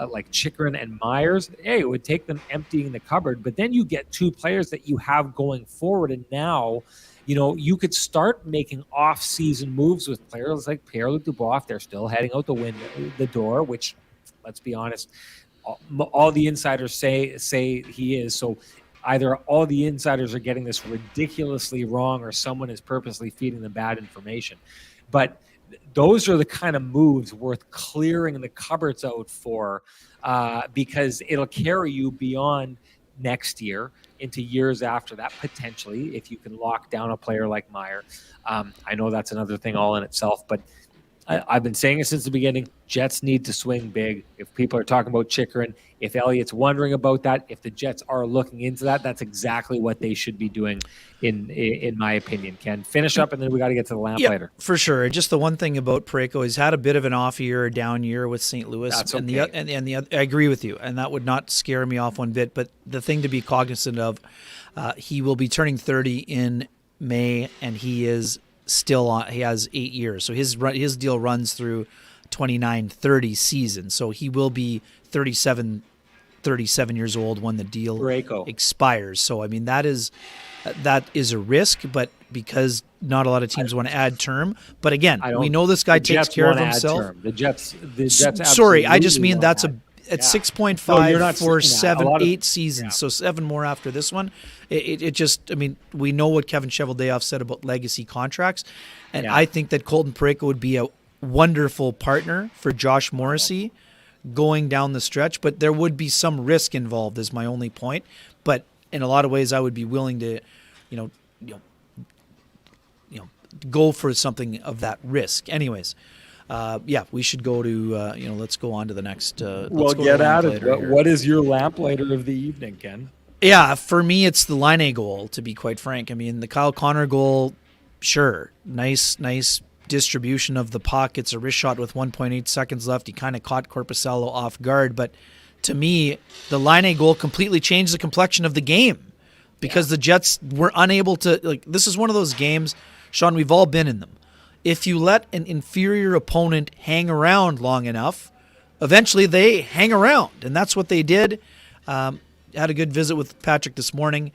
like Chychrun and Myers, it would take them emptying the cupboard. But then you get two players that you have going forward. And now, you could start making off-season moves with players like Pierre-Luc Dubois. They're still heading out the door, which, let's be honest, all the insiders say he is. So either all the insiders are getting this ridiculously wrong or someone is purposely feeding them bad information. But those are the kind of moves worth clearing the cupboards out for, because it'll carry you beyond next year into years after that, potentially, if you can lock down a player like Meyer. I know that's another thing all in itself, but I've been saying it since the beginning. Jets need to swing big. If people are talking about Chychrun, if Elliott's wondering about that, if the Jets are looking into that, that's exactly what they should be doing, in my opinion. Ken, finish up, and then we got to get to the Lamplighter. Yeah, for sure. Just the one thing about Parayko, he's had a bit of an off year, a down year with St. Louis. That's and okay. I agree with you, and that would not scare me off one bit. But the thing to be cognizant of, he will be turning 30 in May, and he is still on. He has 8 years, so his deal runs through 29-30 season. So he will be 37 years old when the deal Parayko expires. So I mean that is a risk, but because not a lot of teams want to add term. But again, we know this guy takes care of himself. The Jets. Sorry, I just mean that's at 6.5 for 8 seasons. Yeah. So 7 more after this one. It just, I mean, we know what Kevin Cheveldayoff said about legacy contracts, and I think that Colton Parayko would be a wonderful partner for Josh Morrissey going down the stretch, but there would be some risk involved, is my only point. But in a lot of ways, I would be willing to, go for something of that risk. Anyways, we should go to let's go on to the next. Well, get at it. What is your Lamplighter of the evening, Ken? Yeah, for me, it's the Laine goal. To be quite frank, I mean the Kyle Connor goal. Sure, nice distribution of the puck. It's a wrist shot with 1.8 seconds left. He kind of caught Korpisalo off guard, but to me, the Laine goal completely changed the complexion of the game because the Jets were unable to. This is one of those games, Sean. We've all been in them. If you let an inferior opponent hang around long enough, eventually they hang around, and that's what they did. Had a good visit with Patrick this morning,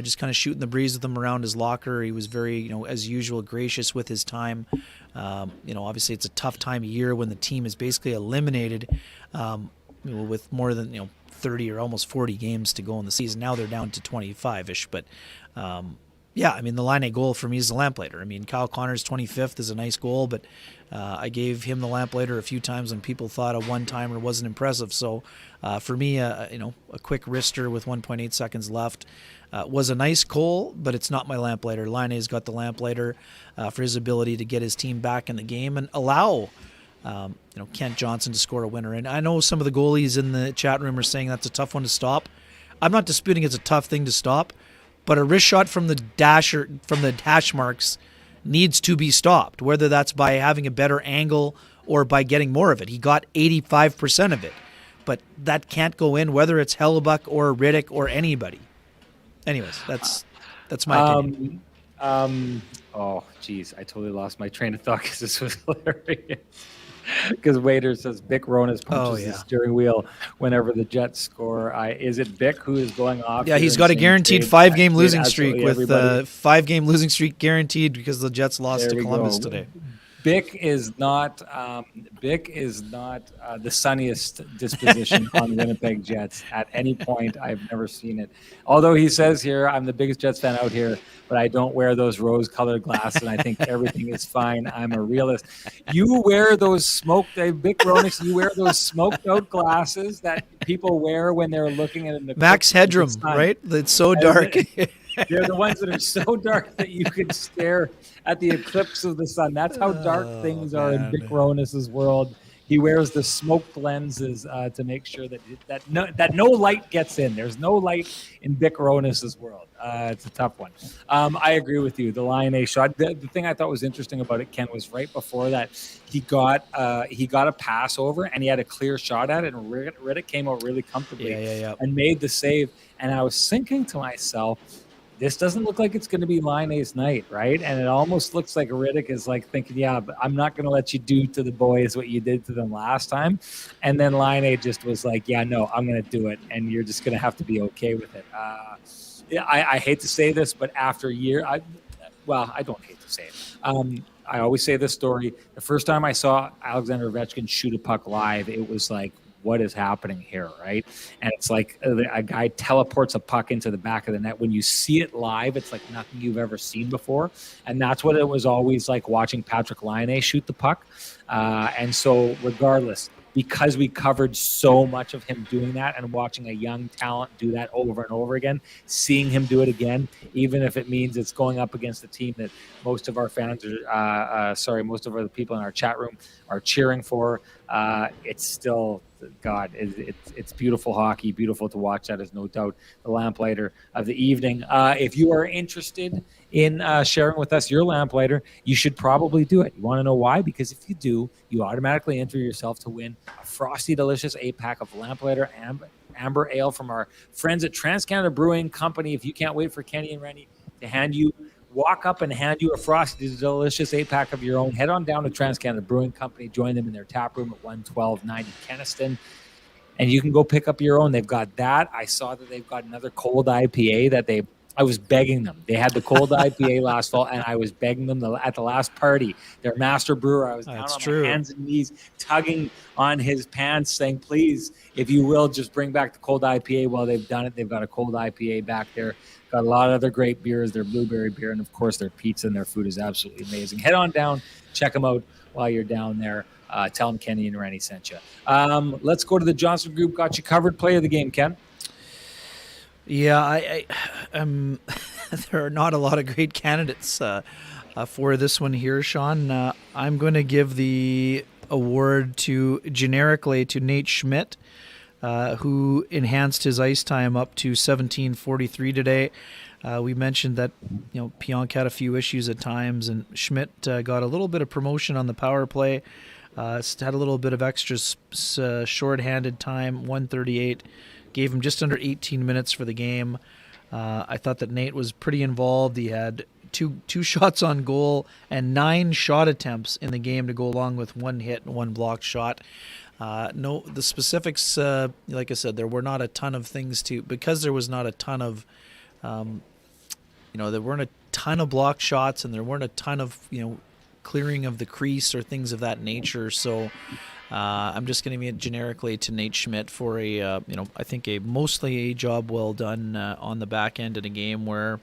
just kind of shooting the breeze with him around his locker. He was very, as usual, gracious with his time. Obviously it's a tough time of year when the team is basically eliminated with more than 30 or almost 40 games to go in the season. Now they're down to 25-ish, but Yeah, I mean, the Laine goal for me is the Lamplighter. I mean, Kyle Connor's 25th is a nice goal, but I gave him the Lamplighter a few times when people thought a one-timer wasn't impressive. So for me, a quick wrister with 1.8 seconds left was a nice goal, but it's not my Lamplighter. Laine's got the Lamplighter for his ability to get his team back in the game and allow Kent Johnson to score a winner. And I know some of the goalies in the chat room are saying that's a tough one to stop. I'm not disputing it's a tough thing to stop, but a wrist shot from the hash marks needs to be stopped, whether that's by having a better angle or by getting more of it. He got 85% of it, but that can't go in, whether it's Hellebuck or Riddick or anybody. Anyways, that's my opinion. Oh, geez, I totally lost my train of thought because this was hilarious. Because Waiter says Bick Ronas punches the steering wheel whenever the Jets score. Is it Bick who is going off? Yeah, he's got a guaranteed 5-game losing streak with 5-game losing streak guaranteed because the Jets lost to Columbus today. Bick is not the sunniest disposition on the Winnipeg Jets at any point. I've never seen it. Although he says here, I'm the biggest Jets fan out here, but I don't wear those rose-colored glasses, and I think everything is fine. I'm a realist. You wear those Bick Ronis, you wear those smoked-out glasses that people wear when they're looking at Max Headroom, right? It's so dark. They're the ones that are so dark that you could stare at the eclipse of the sun. That's how dark things are in Bick Ronis's world. He wears the smoked lenses to make sure that no light gets in. There's no light in Bick Ronis's world. It's a tough one. I agree with you. The Laine shot. The thing I thought was interesting about it, Ken, was right before that he got a pass over and he had a clear shot at it, and Riddick came out really comfortably and made the save. And I was thinking to myself, this doesn't look like it's going to be Laine's night, right? And it almost looks like Riddick is like thinking, yeah, but I'm not going to let you do to the boys what you did to them last time. And then Laine just was like, yeah, no, I'm going to do it. And you're just going to have to be okay with it. I hate to say this, but after a year, I don't hate to say it. I always say this story. The first time I saw Alexander Ovechkin shoot a puck live, it was like, what is happening here, right? And it's like a guy teleports a puck into the back of the net. When you see it live, it's like nothing you've ever seen before. And that's what it was always like watching Patrick Laine shoot the puck. And so regardless, because we covered so much of him doing that and watching a young talent do that over and over again, seeing him do it again, even if it means it's going up against a team that most of our fans most of the people in our chat room are cheering for, it's still, God, it's beautiful hockey, beautiful to watch. That is no doubt the Lamplighter of the evening. If you are interested in sharing with us your Lamplighter, you should probably do it. You want to know why? Because if you do, you automatically enter yourself to win a frosty, delicious 8-pack of Lamplighter Amber Ale from our friends at TransCanada Brewing Company. If you can't wait for Kenny and Renny to walk up and hand you a frosty, delicious 8-pack of your own, head on down to TransCanada Brewing Company. Join them in their tap room at 11290 Kenniston. And you can go pick up your own. They've got that. I saw that they've got another cold IPA that I was begging them. They had the cold IPA last fall, and I was begging them at the last party. Their master brewer, I was down on my hands and knees, tugging on his pants, saying, please, if you will, just bring back the cold IPA. Well, they've done it. They've got a cold IPA back there. Got a lot of other great beers, their blueberry beer, and, of course, their pizza and their food is absolutely amazing. Head on down. Check them out while you're down there. Tell them Kenny and Renny sent you. Let's go to the Johnson Group. Got you covered. Play of the game, Ken. Yeah, there are not a lot of great candidates for this one here, Sean. I'm going to give the award generically to Nate Schmidt, who enhanced his ice time up to 17:43 today. We mentioned that Pionk had a few issues at times, and Schmidt got a little bit of promotion on the power play. Had a little bit of extra shorthanded time, 1:38. Gave him just under 18 minutes for the game. I thought that Nate was pretty involved. He had two shots on goal and 9 shot attempts in the game to go along with 1 hit and 1 blocked shot. The specifics, like I said, there were not a ton of things because there was not a ton of, there weren't a ton of blocked shots and there weren't a ton of, clearing of the crease or things of that nature. So I'm just going to give it generically to Nate Schmidt for I think mostly a job well done on the back end in a game where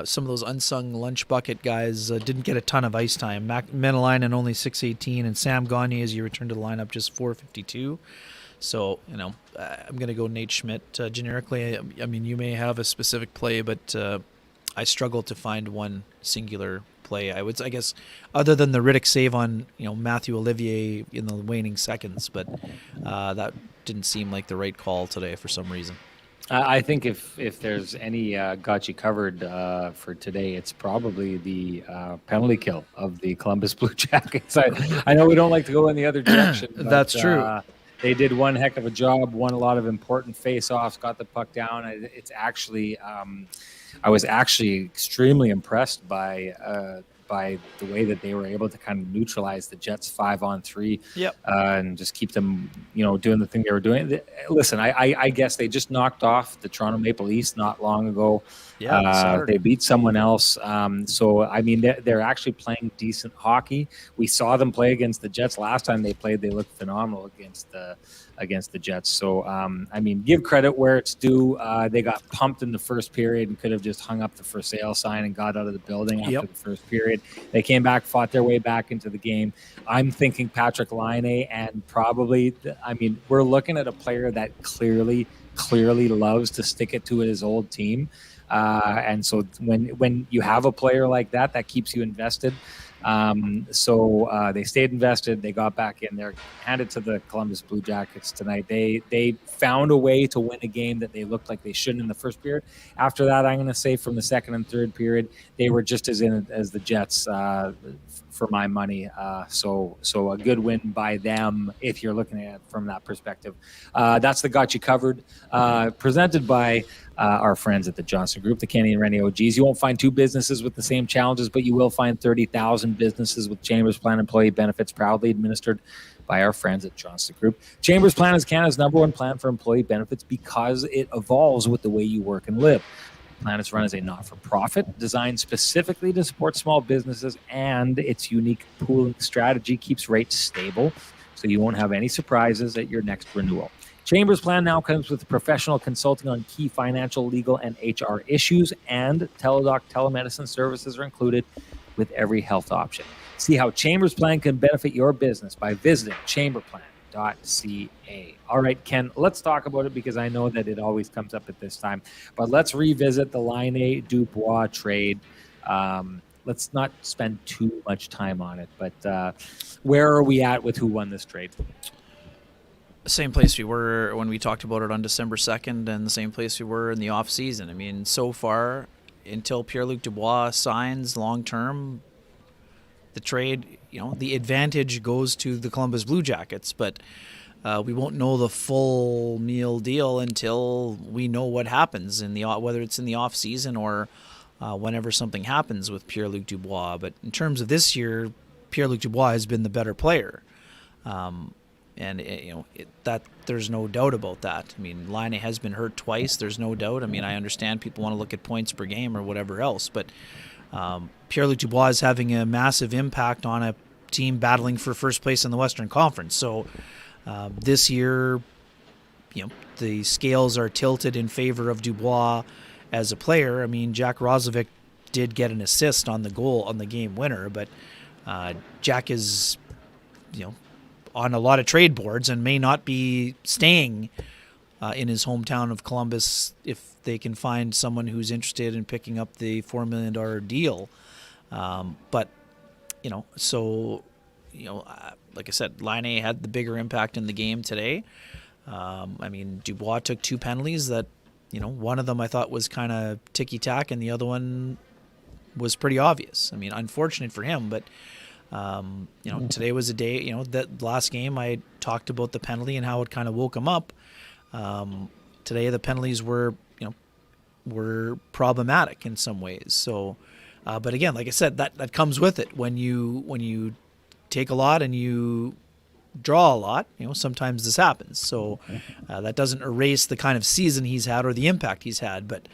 Some of those unsung lunch bucket guys didn't get a ton of ice time. Menelainen only 6:18, and Sam Gagner, as you returned to the lineup, just 4:52. So, I'm going to go Nate Schmidt generically. I mean, you may have a specific play, but I struggle to find one singular play. I guess, other than the Riddick save on Matthew Olivier in the waning seconds, but that didn't seem like the right call today for some reason. I think if there's any got you covered for today, it's probably the penalty kill of the Columbus Blue Jackets. I know we don't like to go in the other direction. But, that's true. They did one heck of a job, won a lot of important face-offs, got the puck down. It's actually, I was actually extremely impressed by the way that they were able to kind of neutralize the Jets 5-on-3, and just keep them, doing the thing they were doing. Listen, I guess they just knocked off the Toronto Maple Leafs not long ago. They beat someone else. So, I mean, they're actually playing decent hockey. We saw them play against the Jets last time they played. They looked phenomenal against the Jets. So, I mean, give credit where it's due. They got pumped in the first period and could have just hung up the for sale sign and got out of the building after the first period. They came back, fought their way back into the game. I'm thinking Patrick Laine, and probably, I mean, we're looking at a player that clearly loves to stick it to his old team. And so when you have a player like that keeps you invested. So they stayed invested. They got back in there, handed to the Columbus Blue Jackets tonight. They found a way to win a game that they looked like they shouldn't in the first period. After that, I'm going to say from the second and third period, they were just as in it as the Jets, for my money. So a good win by them if you're looking at it from that perspective. That's the Got You Covered, presented by our friends at the Johnson Group, the Kenny and Renny OGs. You won't find two businesses with the same challenges, but you will find 30,000 businesses with Chambers Plan employee benefits proudly administered by our friends at Johnson Group. Chambers Plan is Canada's #1 plan for employee benefits because it evolves with the way you work and live. The plan is run as a not-for-profit designed specifically to support small businesses, and its unique pooling strategy keeps rates stable, so you won't have any surprises at your next renewal. Chambers Plan now comes with professional consulting on key financial, legal, and HR issues, and Teladoc telemedicine services are included with every health option. See how Chambers Plan can benefit your business by visiting chamberplan.ca. All right, Ken, let's talk about it because I know that it always comes up at this time, but let's revisit the Laine-Dubois trade. Let's not spend too much time on it, but where are we at with who won this trade? Same place we were when we talked about it on December 2nd, and the same place we were in the off season. I mean, so far, until Pierre-Luc Dubois signs long-term, the trade, the advantage goes to the Columbus Blue Jackets, but we won't know the full meal deal until we know what happens whether it's in the off season or whenever something happens with Pierre-Luc Dubois. But in terms of this year, Pierre-Luc Dubois has been the better player. And that there's no doubt about that. I mean, Laine has been hurt twice. There's no doubt. I mean, I understand people want to look at points per game or whatever else, but Pierre-Luc Dubois is having a massive impact on a team battling for first place in the Western Conference. So this year, the scales are tilted in favor of Dubois as a player. I mean, Jack Roslovic did get an assist on the goal on the game winner, but Jack is, on a lot of trade boards and may not be staying in his hometown of Columbus if they can find someone who's interested in picking up the $4 million deal. But, like I said, Laine had the bigger impact in the game today. I mean, Dubois took two penalties that, one of them I thought was kind of ticky-tack and the other one was pretty obvious. I mean, unfortunate for him, but today was a day, that last game I talked about the penalty and how it kind of woke him up. Today the penalties were problematic in some ways. So, but again, like I said, that comes with it. When you take a lot and you draw a lot, sometimes this happens. So that doesn't erase the kind of season he's had or the impact he's had, but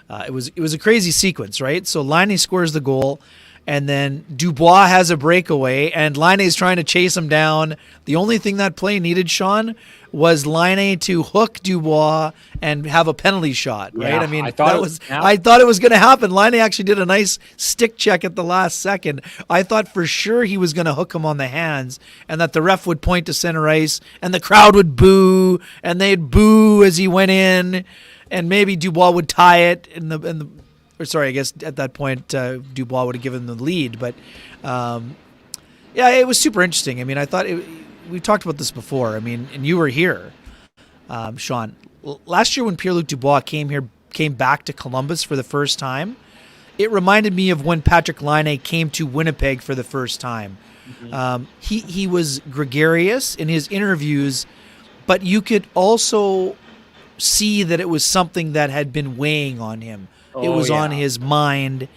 it was a crazy sequence, right? So Laine scores the goal, and then Dubois has a breakaway, and Laine is trying to chase him down. The only thing that play needed, Sean, was Laine to hook Dubois and have a penalty shot, right? Yeah, I mean, I thought it was going to happen. Laine actually did a nice stick check at the last second. I thought for sure he was going to hook him on the hands, and that the ref would point to center ice, and the crowd would boo, and they'd boo as he went in, and maybe Dubois would tie it I guess at that point Dubois would have given the lead. But yeah, it was super interesting. I mean, I thought we talked about this before. I mean, and you were here, Sean. Last year when Pierre-Luc Dubois came back to Columbus for the first time, it reminded me of when Patrik Laine came to Winnipeg for the first time. Mm-hmm. He was gregarious in his interviews, but you could also see that it was something that had been weighing on him. It was on his mind,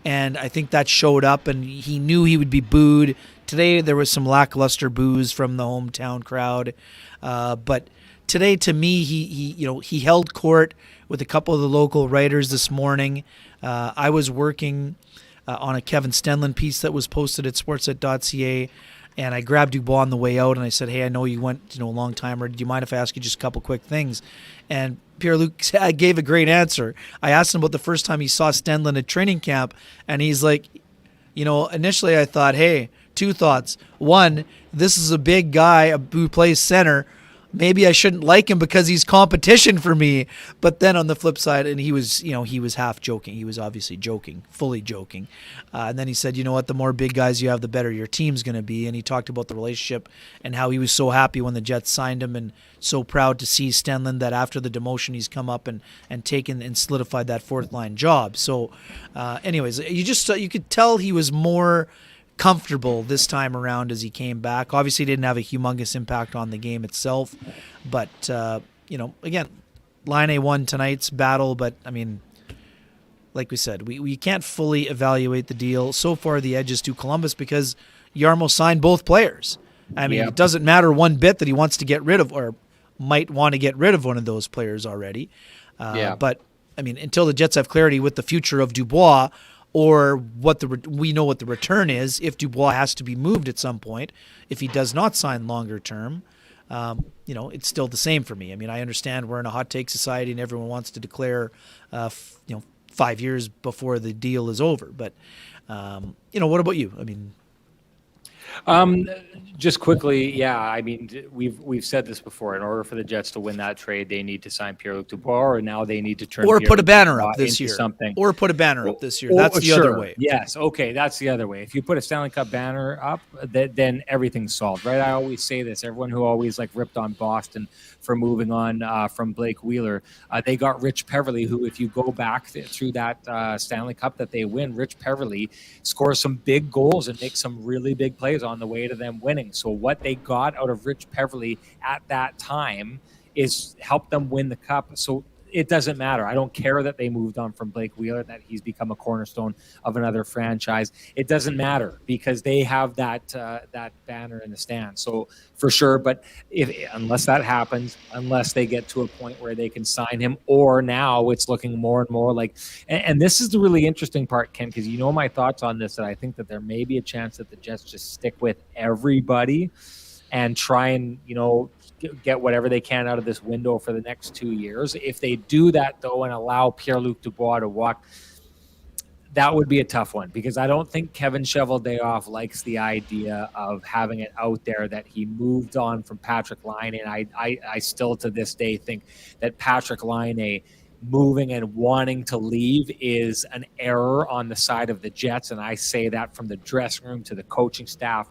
and I think that showed up, and he knew he would be booed. Today there was some lackluster boos from the hometown crowd, but today to me he held court with a couple of the local writers this morning. I was working on a Kevin Stenlin piece that was posted at sportsnet.ca, and I grabbed Dubois on the way out, and I said, "Hey, I know you went a long timer. Do you mind if I ask you just a couple quick things?" And Pierre-Luc gave a great answer. I asked him about the first time he saw Stenlin at training camp, and he's like, initially I thought, hey, two thoughts. One, this is a big guy who plays center. Maybe I shouldn't like him because he's competition for me. But then on the flip side, and he was half joking. He was obviously joking, fully joking. And then he said, you know what, the more big guys you have, the better your team's going to be. And he talked about the relationship and how he was so happy when the Jets signed him and so proud to see Stenlin that after the demotion, he's come up and taken and solidified that fourth line job. So anyways, you could tell he was more comfortable this time around as he came back. Obviously didn't have a humongous impact on the game itself, but again, Laine won tonight's battle, but I mean, like we said, we can't fully evaluate the deal. So far the edge is to Columbus because Jarmo signed both players. I mean, It doesn't matter one bit that he wants to get rid of or might want to get rid of one of those players already. But I mean, until the Jets have clarity with the future of Dubois, or we know what the return is if Dubois has to be moved at some point, if he does not sign longer term, it's still the same for me. I mean, I understand we're in a hot take society and everyone wants to declare, 5 years before the deal is over. But, what about you? I mean, just quickly, I mean, we've said this before. In order for the Jets to win that trade, they need to sign Pierre-Luc Dubois, or now they need to turn put a banner up this year. Something. Or put a banner up this year. That's the other way. Yes, okay, that's the other way. If you put a Stanley Cup banner up, then everything's solved, right? I always say this. Everyone who always ripped on Boston for moving on from Blake Wheeler, they got Rich Peverley, who, if you go back through that Stanley Cup that they win, Rich Peverley scores some big goals and makes some really big plays on the way to them winning. So what they got out of Rich Peverley at that time is help them win the cup. So it doesn't matter. I don't care that they moved on from Blake Wheeler, that he's become a cornerstone of another franchise. It doesn't matter because they have that banner in the stand. So for sure, but unless that happens, unless they get to a point where they can sign him, or now it's looking more and more like, and this is the really interesting part, Ken, because my thoughts on this, that I think that there may be a chance that the Jets just stick with everybody and try and, get whatever they can out of this window for the next 2 years. If they do that, though, and allow Pierre-Luc Dubois to walk, that would be a tough one, because I don't think Kevin Cheveldayoff likes the idea of having it out there that he moved on from Patrik Laine. And I still to this day think that Patrik Laine moving and wanting to leave is an error on the side of the Jets. And I say that from the dressing room to the coaching staff,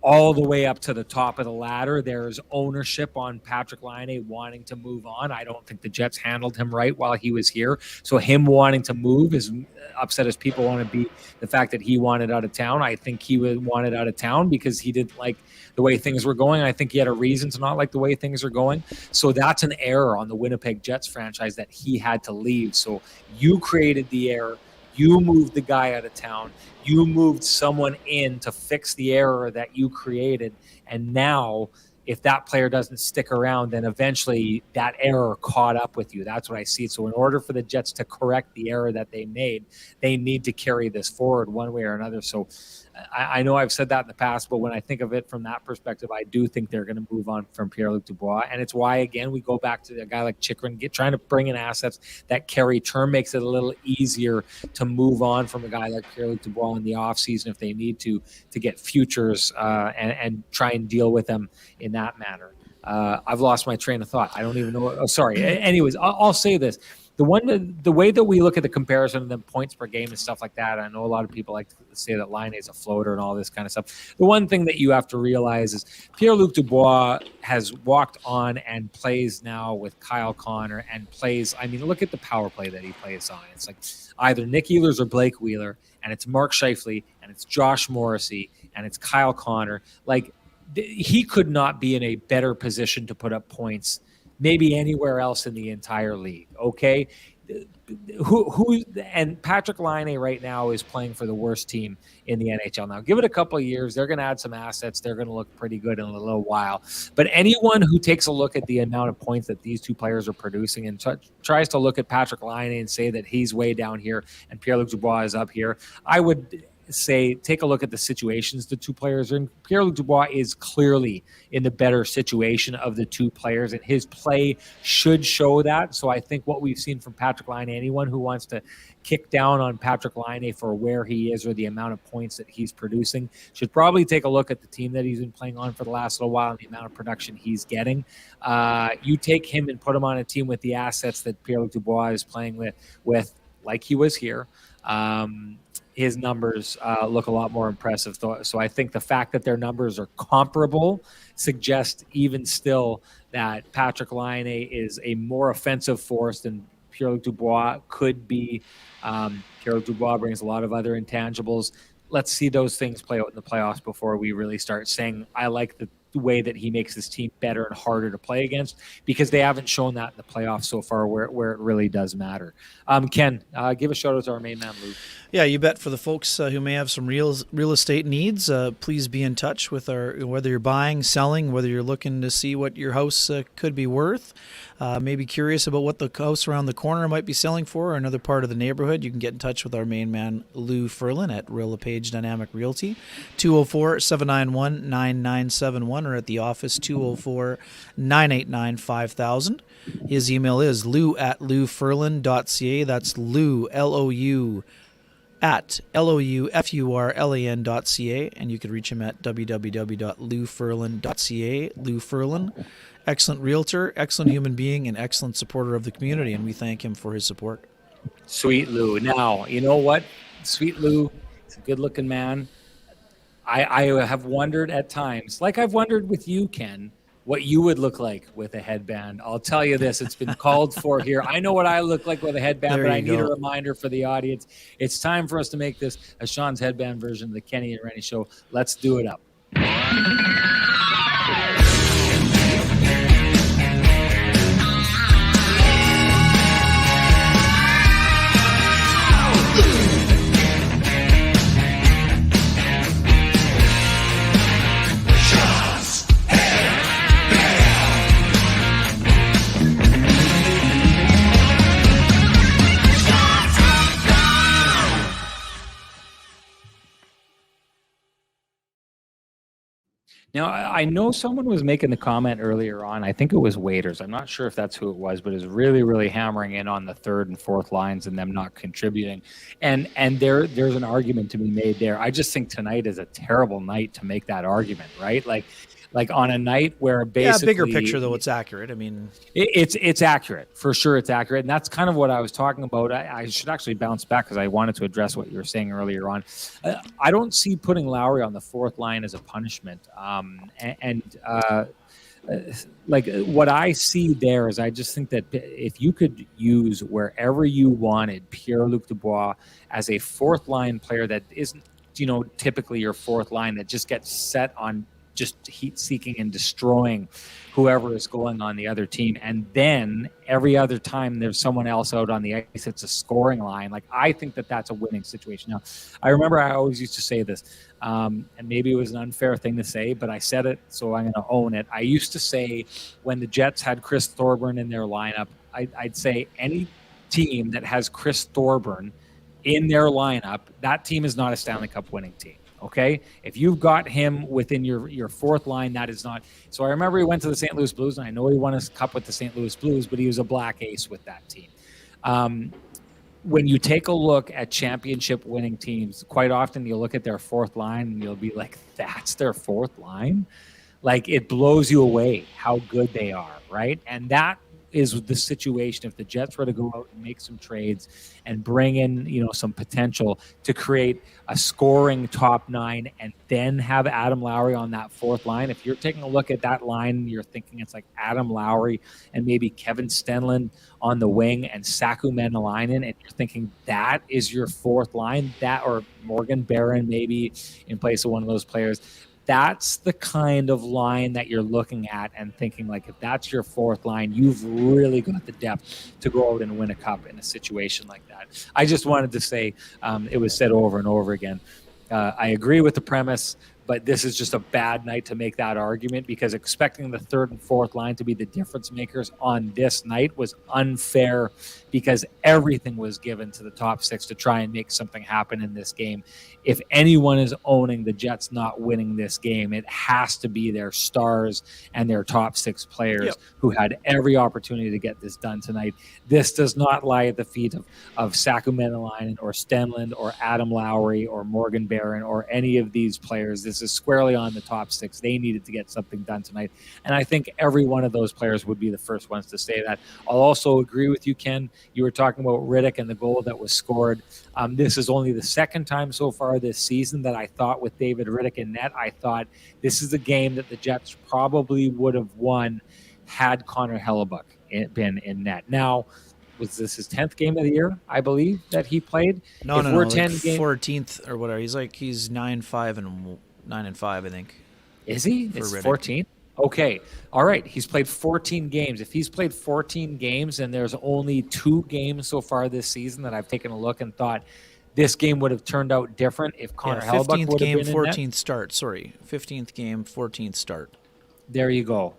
all the way up to the top of the ladder. There's ownership on Patrik Laine wanting to move on. I don't think the Jets handled him right while he was here. So him wanting to move, as upset as people want to be, the fact that he wanted out of town, I think he wanted out of town because he didn't like the way things were going. I think he had a reason to not like the way things are going. So that's an error on the Winnipeg Jets franchise, that he had to leave. So you created the error. You moved the guy out of town. You moved someone in to fix the error that you created. And now if that player doesn't stick around, then eventually that error caught up with you. That's what I see. So in order for the Jets to correct the error that they made, they need to carry this forward one way or another. So I know I've said that in the past, but when I think of it from that perspective, I do think they're going to move on from Pierre-Luc Dubois. And it's why, again, we go back to a guy like Chychrun, trying to bring in assets that carry term makes it a little easier to move on from a guy like Pierre-Luc Dubois in the offseason if they need to get futures and try and deal with them in that manner. I've lost my train of thought. I don't even know. Oh, sorry. Anyways, I'll say this. The way that we look at the comparison of the points per game and stuff like that, I know a lot of people like to say that Laine is a floater and all this kind of stuff. The one thing that you have to realize is Pierre-Luc Dubois has walked on and plays now with Kyle Connor and plays. I mean, look at the power play that he plays on. It's like either Nick Ehlers or Blake Wheeler, and it's Mark Scheifele, and it's Josh Morrissey, and it's Kyle Connor. Like, he could not be in a better position to put up points maybe anywhere else in the entire league. Okay. Who and Patrick Laine right now is playing for the worst team in the NHL. Now give it a couple of years. They're going to add some assets. They're going to look pretty good in a little while, but anyone who takes a look at the amount of points that these two players are producing and tries to look at Patrick Laine and say that he's way down here and Pierre-Luc Dubois is up here, I would say take a look at the situations the two players are in. Pierre-Luc Dubois is clearly in the better situation of the two players, and his play should show that. So I think what we've seen from Patrick Laine, anyone who wants to kick down on Patrick Laine for where he is or the amount of points that he's producing should probably take a look at the team that he's been playing on for the last little while and the amount of production he's getting. You take him and put him on a team with the assets that Pierre-Luc Dubois is playing with like he was here. His numbers look a lot more impressive. So I think the fact that their numbers are comparable suggests even still that Patrick Laine is a more offensive force than Pierre-Luc Dubois could be. Pierre-Luc Dubois brings a lot of other intangibles. Let's see those things play out in the playoffs before we really start saying, I like the way that he makes his team better and harder to play against, because they haven't shown that in the playoffs so far where it really does matter. Ken, give a shout out to our main man, Lou. Yeah, you bet. For the folks who may have some real estate needs, please be in touch with whether you're buying, selling, whether you're looking to see what your house could be worth, maybe curious about what the house around the corner might be selling for or another part of the neighborhood. You can get in touch with our main man, Lou Furlan, at Real LePage Dynamic Realty, 204-791-9971, or at the office, 204-989-5000. His email is lou@loufurlan.ca. That's Lou, Lou, at loufurlan.ca, and you can reach him at www.loufurlan.ca. Lou Furlan, excellent realtor, excellent human being, and excellent supporter of the community, and we thank him for his support. Sweet Lou. Now, you know what? Sweet Lou, he's a good-looking man. I have wondered at times, like I've wondered with you, Ken, what you would look like with a headband. I'll tell you this, it's been called for here. I know what I look like with a headband, but I need a reminder for the audience. It's time for us to make this a Sean's headband version of the Kenny and Renny Show. Let's do it up. Now, I know someone was making the comment earlier on. I think it was Waiters. I'm not sure if that's who it was, but is really, really hammering in on the third and fourth lines and them not contributing. And there's an argument to be made there. I just think tonight is a terrible night to make that argument, right? Like on a night where basically... Yeah, bigger picture, though, it's accurate. I mean... It's accurate. For sure, it's accurate. And that's kind of what I was talking about. I should actually bounce back because I wanted to address what you were saying earlier on. I don't see putting Lowry on the fourth line as a punishment. Like what I see there is I just think that if you could use wherever you wanted Pierre-Luc Dubois as a fourth line player that isn't, typically your fourth line that just gets set on just heat-seeking and destroying whoever is going on the other team. And then every other time there's someone else out on the ice, it's a scoring line. Like, I think that that's a winning situation. Now, I remember I always used to say this, and maybe it was an unfair thing to say, but I said it, so I'm going to own it. I used to say when the Jets had Chris Thorburn in their lineup, I'd say any team that has Chris Thorburn in their lineup, that team is not a Stanley Cup winning team. Okay, if you've got him within your fourth line, that is not. So I remember he went to the St. Louis Blues, and I know he won his cup with the St. Louis Blues, but he was a black ace with that team. When you take a look at championship winning teams, quite often you'll look at their fourth line and you'll be like, that's their fourth line? Like, it blows you away how good they are, right? And that is the situation if the Jets were to go out and make some trades and bring in, some potential to create a scoring top nine and then have Adam Lowry on that fourth line. If you're taking a look at that line, you're thinking it's like Adam Lowry and maybe Kevin Stenlund on the wing and Saku Menelainen, and you're thinking that is your fourth line, that or Morgan Barron maybe in place of one of those players. That's the kind of line that you're looking at and thinking, like, if that's your fourth line, you've really got the depth to go out and win a cup in a situation like that. I just wanted to say, it was said over and over again. I agree with the premise, but this is just a bad night to make that argument, because expecting the third and fourth line to be the difference makers on this night was unfair, because everything was given to the top six to try and make something happen in this game. If anyone is owning the Jets not winning this game, it has to be their stars and their top six players who had every opportunity to get this done tonight. This does not lie at the feet of Saku Menelainen or Stenlund or Adam Lowry or Morgan Barron or any of these players. This is squarely on the top six. They needed to get something done tonight. And I think every one of those players would be the first ones to say that. I'll also agree with you, Ken. You were talking about Riddick and the goal that was scored. This is only the second time so far this season that I thought with David Riddick in net, I thought this is a game that the Jets probably would have won had Connor Hellebuck been in net. Now, was this his 10th game of the year, I believe, that he played? No, like 14th or whatever. He's 9-5, I think. Is he? It's 14th? Okay. All right. He's played 14 games. If he's played 14 games and there's only 2 games so far this season that I've taken a look and thought this game would have turned out different if Connor Hellebuck would have been in net. 15th start. Sorry. 15th game, 14th start. There you go.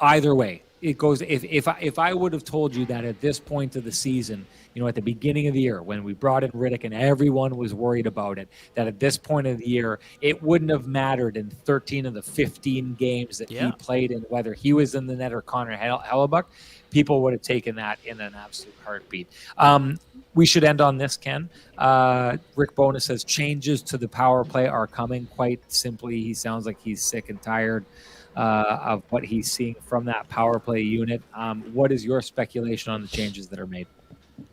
Either way, it goes. If I would have told you that at this point of the season, at the beginning of the year when we brought in Riddick and everyone was worried about it, that at this point of the year it wouldn't have mattered in 13 of the 15 games that he played in, whether he was in the net or Connor Hellebuck, people would have taken that in an absolute heartbeat. We should end on this, Ken. Rick Bowness says changes to the power play are coming. Quite simply, he sounds like he's sick and tired of what he's seeing from that power play unit. What is your speculation on the changes that are made?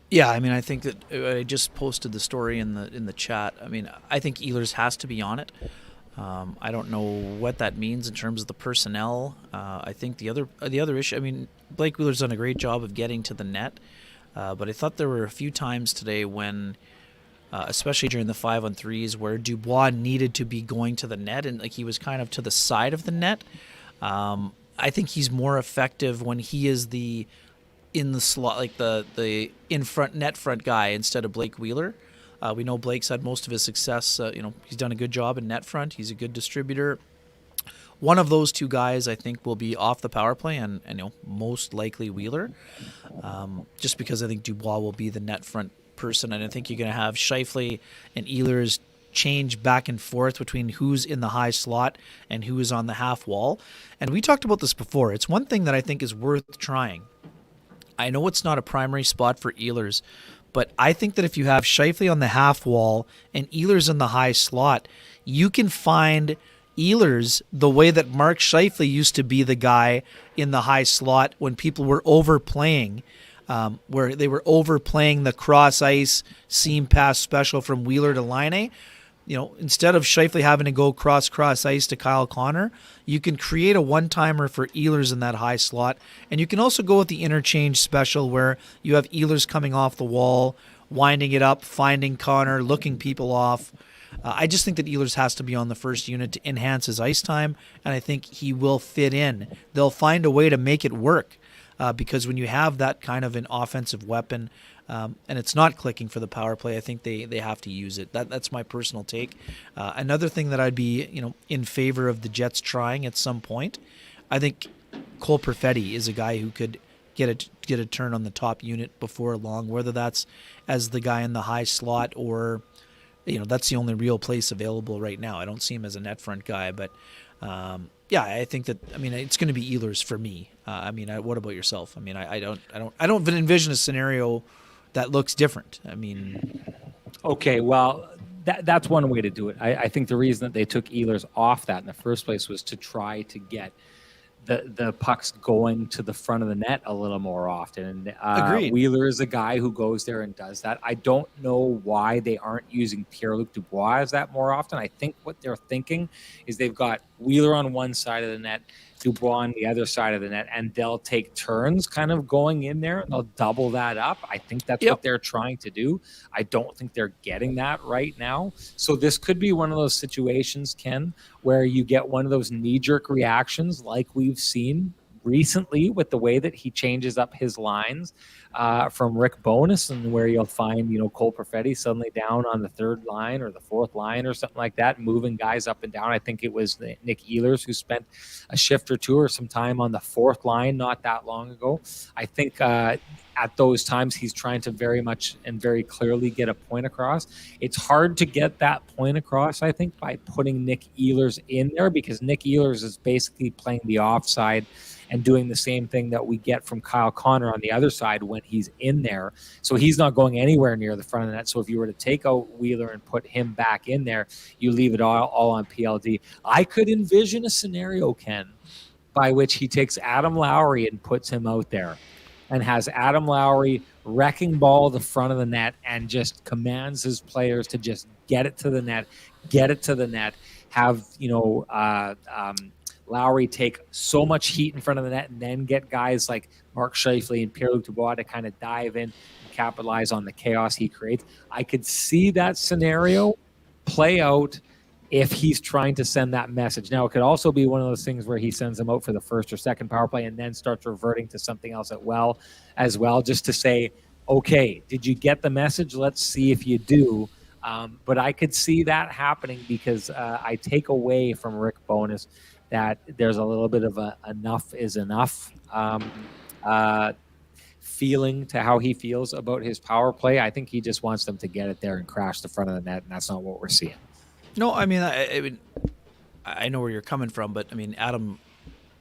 Yeah, I think that I just posted the story in the chat. I think Ehlers has to be on it. I don't know what that means in terms of the personnel. I think the other issue. Blake Wheeler's done a great job of getting to the net, but I thought there were a few times today when, especially during the 5-on-3s, where Dubois needed to be going to the net and he was kind of to the side of the net. I think he's more effective when he is in the slot, like the in front net front guy instead of Blake Wheeler. We know Blake's had most of his success. He's done a good job in net front. He's a good distributor. One of those two guys, I think, will be off the power play, and most likely Wheeler, just because I think Dubois will be the net front person, and I think you're going to have Scheifele and Ehlers change back and forth between who's in the high slot and who is on the half wall. And we talked about this before. It's one thing that I think is worth trying. I know it's not a primary spot for Ehlers, but I think that if you have Scheifele on the half wall and Ehlers in the high slot, you can find Ehlers the way that Mark Scheifele used to be the guy in the high slot when people were overplaying, where they were overplaying the cross ice seam pass special from Wheeler to Laine. Instead of Scheifele having to go cross ice to Kyle Connor, you can create a one-timer for Ehlers in that high slot. And you can also go with the interchange special where you have Ehlers coming off the wall, winding it up, finding Connor, looking people off. I just think that Ehlers has to be on the first unit to enhance his ice time, and I think he will fit in. They'll find a way to make it work because when you have that kind of an offensive weapon and it's not clicking for the power play, I think they have to use it. That's my personal take. Another thing that I'd be in favor of the Jets trying at some point, I think Cole Perfetti is a guy who could get a turn on the top unit before long, whether that's as the guy in the high slot or that's the only real place available right now. I don't see him as a net front guy, but I think that it's going to be Ehlers for me. What about yourself? I don't envision a scenario that looks different. Okay, well, that's one way to do it. I think the reason that they took Ehlers off that in the first place was to try to get the pucks going to the front of the net a little more often. Agreed. Wheeler is a guy who goes there and does that. I don't know why they aren't using Pierre-Luc Dubois as that more often. I think what they're thinking is they've got Wheeler on one side of the net, Dubois on the other side of the net, and they'll take turns kind of going in there. And they'll double that up. I think that's what they're trying to do. I don't think they're getting that right now. So this could be one of those situations, Ken, where you get one of those knee-jerk reactions like we've seen recently with the way that he changes up his lines from Rick Bowness, and where you'll find, Cole Perfetti suddenly down on the third line or the fourth line or something like that, moving guys up and down. I think it was Nick Ehlers who spent a shift or two or some time on the fourth line not that long ago. I think at those times he's trying to very much and very clearly get a point across. It's hard to get that point across, I think, by putting Nick Ehlers in there, because Nick Ehlers is basically playing the offside and doing the same thing that we get from Kyle Connor on the other side when he's in there. So he's not going anywhere near the front of the net. So if you were to take out Wheeler and put him back in there, you leave it all on PLD. I could envision a scenario, Ken, by which he takes Adam Lowry and puts him out there and has Adam Lowry wrecking ball the front of the net and just commands his players to just get it to the net, have, Lowry take so much heat in front of the net, and then get guys like Mark Scheifele and Pierre-Luc Dubois to kind of dive in and capitalize on the chaos he creates. I could see that scenario play out if he's trying to send that message. Now, it could also be one of those things where he sends them out for the first or second power play and then starts reverting to something else as well, just to say, okay, did you get the message? Let's see if you do. But I could see that happening because I take away from Rick Bowness that there's a little bit of a enough is enough feeling to how he feels about his power play. I think he just wants them to get it there and crash the front of the net, and that's not what we're seeing. No, I know where you're coming from, but Adam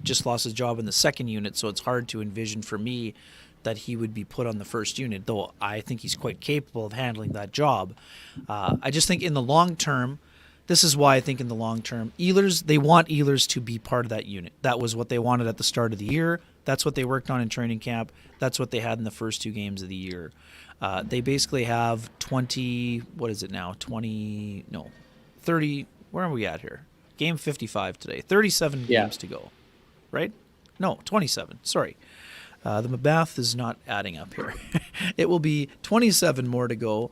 just lost his job in the second unit, so it's hard to envision for me that he would be put on the first unit, though I think he's quite capable of handling that job. I just think in the long term, this is why I think in the long term, they want Ehlers to be part of that unit. That was what they wanted at the start of the year. That's what they worked on in training camp. That's what they had in the first 2 games of the year. They basically have 30, where are we at here? Game 55 today. 37 games to go, right? No, 27, sorry. The math is not adding up here. It will be 27 more to go.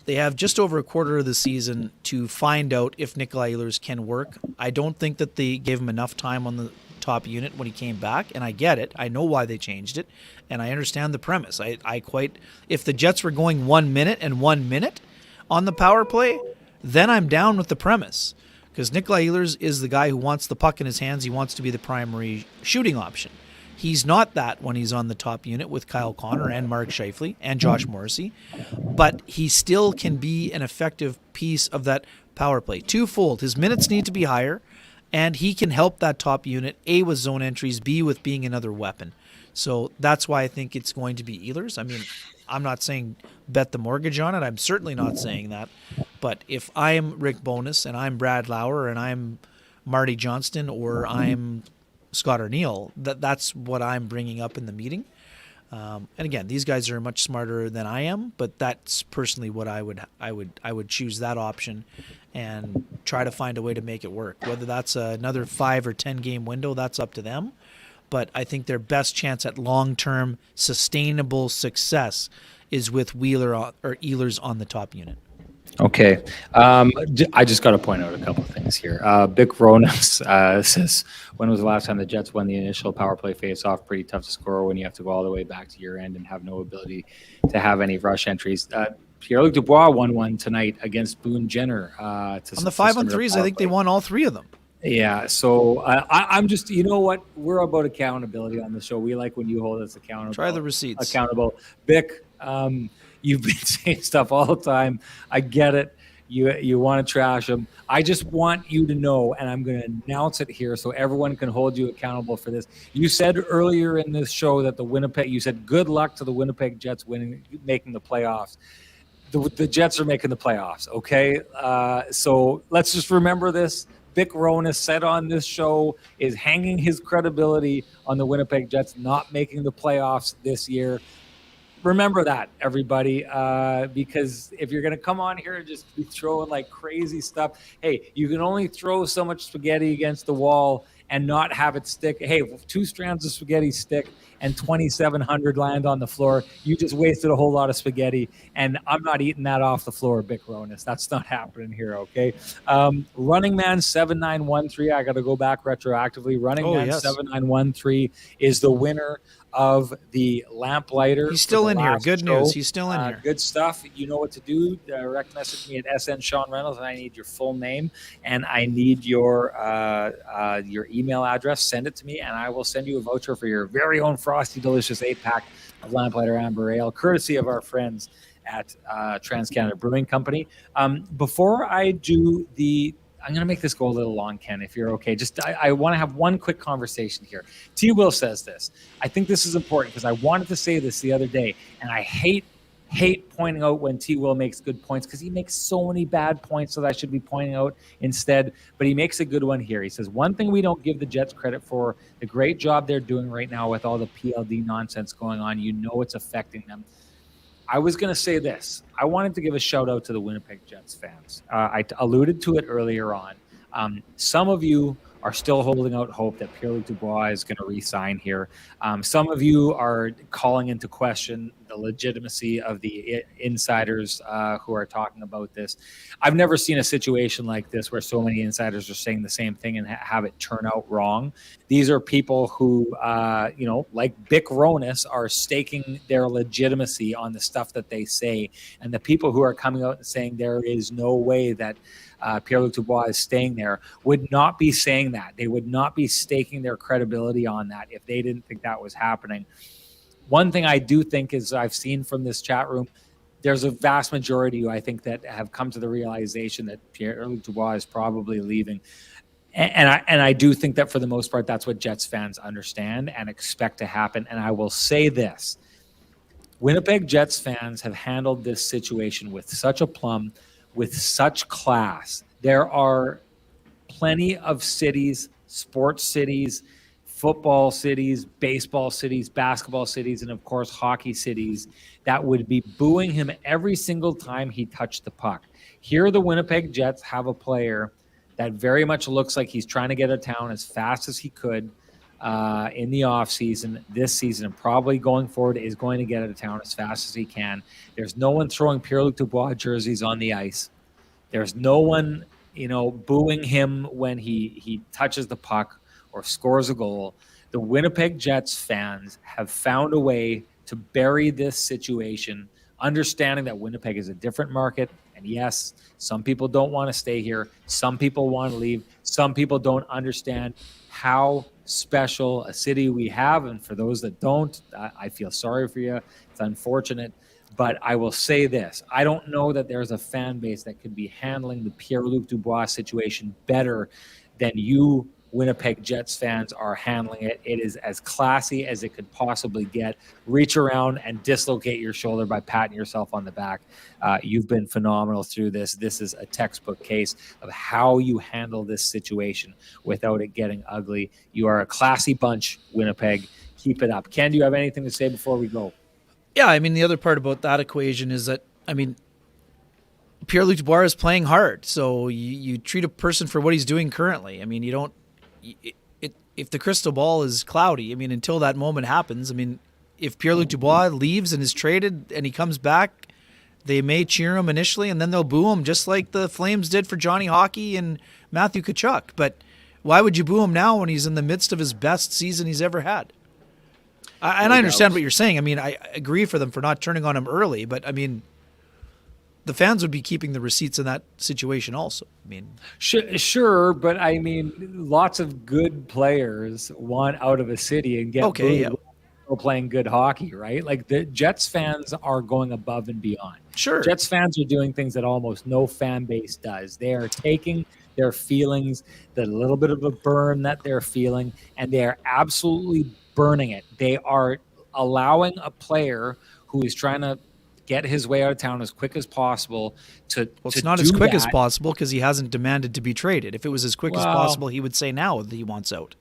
They have just over a quarter of the season to find out if Nikolai Ehlers can work. I don't think that they gave him enough time on the top unit when he came back, and I get it. I know why they changed it, and I understand the premise. If the Jets were going 1 minute and 1 minute on the power play, then I'm down with the premise, because Nikolai Ehlers is the guy who wants the puck in his hands. He wants to be the primary shooting option. He's not that when he's on the top unit with Kyle Connor and Mark Scheifele and Josh Morrissey, but he still can be an effective piece of that power play. Twofold, his minutes need to be higher, and he can help that top unit, A, with zone entries, B, with being another weapon. So that's why I think it's going to be Ehlers. I'm not saying bet the mortgage on it. I'm certainly not saying that. But if I'm Rick Bowness and I'm Brad Lauer and I'm Marty Johnston or I'm Scott O'Neill, that's what I'm bringing up in the meeting. And again, these guys are much smarter than I am, but that's personally what I would choose that option and try to find a way to make it work. Whether that's another 5 or 10 game window, that's up to them. But I think their best chance at long-term sustainable success is with Wheeler or Ehlers on the top unit. Okay. I just got to point out a couple of things here. Bic Ronas says, when was the last time the Jets won the initial power play face-off? Pretty tough to score when you have to go all the way back to your end and have no ability to have any rush entries. Pierre-Luc Dubois won one tonight against Boone Jenner. On the 5-on-3s, I think they won all 3 of them. Yeah, so I'm just, you know what? We're about accountability on the show. We like when you hold us accountable. Try the receipts. Accountable. Bic, you've been saying stuff all the time. I get it. You want to trash them. I just want you to know, and I'm going to announce it here so everyone can hold you accountable for this. You said earlier in this show that you said good luck to the Winnipeg Jets making the playoffs. The Jets are making the playoffs, okay? So let's just remember this. Bic Ronas said on this show is hanging his credibility on the Winnipeg Jets not making the playoffs this year. Remember that, everybody, because if you're going to come on here and just be throwing like crazy stuff, hey, you can only throw so much spaghetti against the wall and not have it stick. Hey, 2 strands of spaghetti stick and 2,700 land on the floor. You just wasted a whole lot of spaghetti, and I'm not eating that off the floor, Bic Ronas. That's not happening here, okay? Running Man 7913, I got to go back retroactively. Running Man 7913 is the winner of the Lamplighter. He's still in here. Good news. He's still in here. Good stuff. You know what to do. Direct message me at SN Sean Reynolds, and I need your full name and I need your email address. Send it to me, and I will send you a voucher for your very own frosty, delicious 8-pack of Lamplighter Amber Ale, courtesy of our friends at Trans-Canada Brewing Company. Before I do I'm going to make this go a little long, Ken, if you're okay. I want to have one quick conversation here. T. Will says this. I think this is important because I wanted to say this the other day, and I hate pointing out when T. Will makes good points because he makes so many bad points that I should be pointing out instead, but he makes a good one here. He says, one thing we don't give the Jets credit for, the great job they're doing right now with all the PLD nonsense going on, it's affecting them. I was going to say this. I wanted to give a shout out to the Winnipeg Jets fans. I alluded to it earlier on. Some of you are still holding out hope that Pierre-Luc Dubois is going to re-sign here. Some of you are calling into question the legitimacy of the insiders who are talking about this. I've never seen a situation like this where so many insiders are saying the same thing and have it turn out wrong. These are people who, like Bic Ronas, are staking their legitimacy on the stuff that they say. And the people who are coming out and saying there is no way that Pierre-Luc Dubois is staying there would not be saying that. They would not be staking their credibility on that if they didn't think that was happening. One thing I do think is I've seen from this chat room, there's a vast majority, I think, that have come to the realization that Pierre-Luc Dubois is probably leaving. And I do think that for the most part, that's what Jets fans understand and expect to happen. And I will say this, Winnipeg Jets fans have handled this situation with such aplomb, with such class. There are plenty of cities, sports cities, football cities, baseball cities, basketball cities, and of course hockey cities that would be booing him every single time he touched the puck. Here the Winnipeg Jets have a player that very much looks like he's trying to get out of town as fast as he could in the offseason, this season, and probably going forward is going to get out of town as fast as he can. There's no one throwing Pierre-Luc Dubois jerseys on the ice. There's no one, booing him when he touches the puck or scores a goal. The Winnipeg Jets fans have found a way to bury this situation, understanding that Winnipeg is a different market. And yes, some people don't want to stay here. Some people want to leave. Some people don't understand how special a city we have. And for those that don't, I feel sorry for you. It's unfortunate. But I will say this. I don't know that there's a fan base that could be handling the Pierre-Luc Dubois situation better than you Winnipeg Jets fans are handling it. It is as classy as it could possibly get. Reach around and dislocate your shoulder by patting yourself on the back. You've been phenomenal through this. This is a textbook case of how you handle this situation without it getting ugly. You are a classy bunch, Winnipeg. Keep it up. Ken, do you have anything to say before we go? Yeah, the other part about that equation is that, Pierre-Luc Dubois is playing hard. So you treat a person for what he's doing currently. You don't, if the crystal ball is cloudy, until that moment happens, if Pierre-Luc Dubois leaves and is traded and he comes back, They may cheer him initially, and then they'll boo him, just like the Flames did for Johnny Hockey and Matthew Tkachuk. But why would you boo him now when he's in the midst of his best season he's ever had? I understand what you're saying. I mean, I agree for them for not turning on him early, but I mean, the fans would be keeping the receipts in that situation also. I mean, sure, but I mean, lots of good players want out of a city and get booed for playing good hockey, right? Like the Jets fans are going above and beyond. Sure. Jets fans are doing things that almost no fan base does. They are taking their feelings, the little bit of a burn that they're feeling, and they are absolutely burning it. They are allowing a player who is trying to get his way out of town as quick as possible it's not as quick as possible because he hasn't demanded to be traded. If it was as quick as possible, he would say now that he wants out.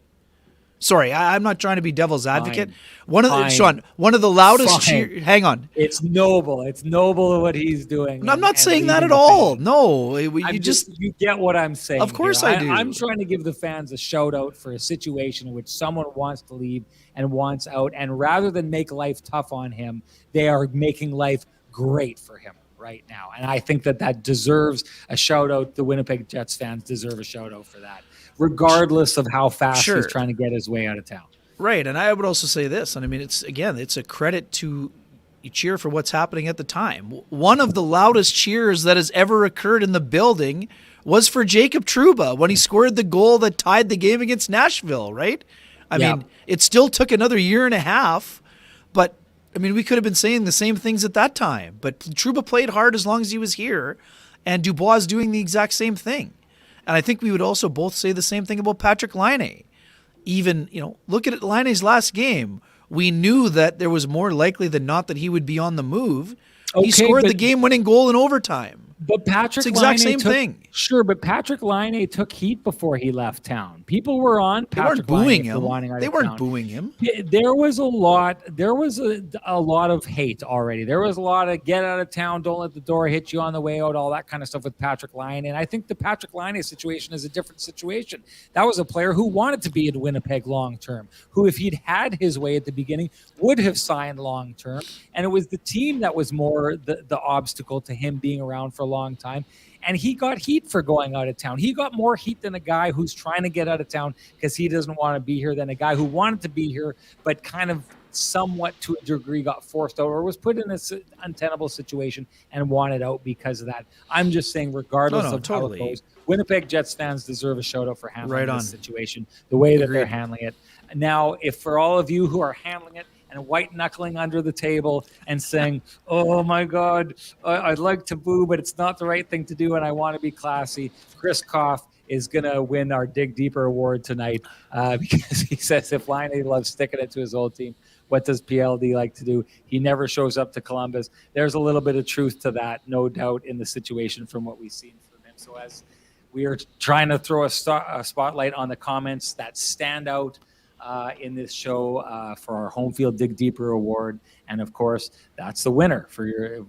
Sorry, I'm not trying to be devil's advocate. One of the loudest cheers. Hang on. It's noble. It's noble what he's doing. No, I'm not saying that at all. No, you get what I'm saying. Of course I do. I'm trying to give the fans a shout out for a situation in which someone wants to leave and wants out, and rather than make life tough on him, they are making life great for him right now. And I think that deserves a shout out. The Winnipeg Jets fans deserve a shout out for that, regardless of how fast he's trying to get his way out of town. Right. And I would also say this, and I mean, it's a credit to you cheer for what's happening at the time. One of the loudest cheers that has ever occurred in the building was for Jacob Trouba when he scored the goal that tied the game against Nashville, right? I mean, it still took another year and a half, but I mean, we could have been saying the same things at that time, but Trouba played hard as long as he was here, and Dubois is doing the exact same thing. And I think we would also both say the same thing about Patrick Laine. Even, look at Laine's last game. We knew that there was more likely than not that he would be on the move. He scored the game-winning goal in overtime. But Patrick, it's the exact same thing. Sure, but Patrick Laine took heat before he left town. People were on Patrick Laine for wanting out of town. They weren't booing him. There was a lot of hate already. There was a lot of get out of town, don't let the door hit you on the way out, all that kind of stuff with Patrick Laine. And I think the Patrick Laine situation is a different situation. That was a player who wanted to be in Winnipeg long term, who, if he'd had his way at the beginning, would have signed long term. And it was the team that was more the obstacle to him being around for a long time. And he got heat for going out of town. He got more heat than a guy who's trying to get out of town because he doesn't want to be here than a guy who wanted to be here but kind of somewhat to a degree got forced out or was put in this untenable situation and wanted out because of that. I'm just saying, regardless of how it goes, Winnipeg Jets fans deserve a shout out for handling this situation the way that they're handling it. Now, if for all of you who are handling it and white knuckling under the table and saying, "Oh my God, I'd like to boo, but it's not the right thing to do, and I want to be classy," Chris Koff is going to win our Dig Deeper award tonight because he says if Laine loves sticking it to his old team, what does PLD like to do? He never shows up to Columbus. There's a little bit of truth to that, no doubt, in the situation from what we've seen from him. So as we are trying to throw a spotlight on the comments that stand out in this show for our Home Field Dig Deeper award. And of course, that's the winner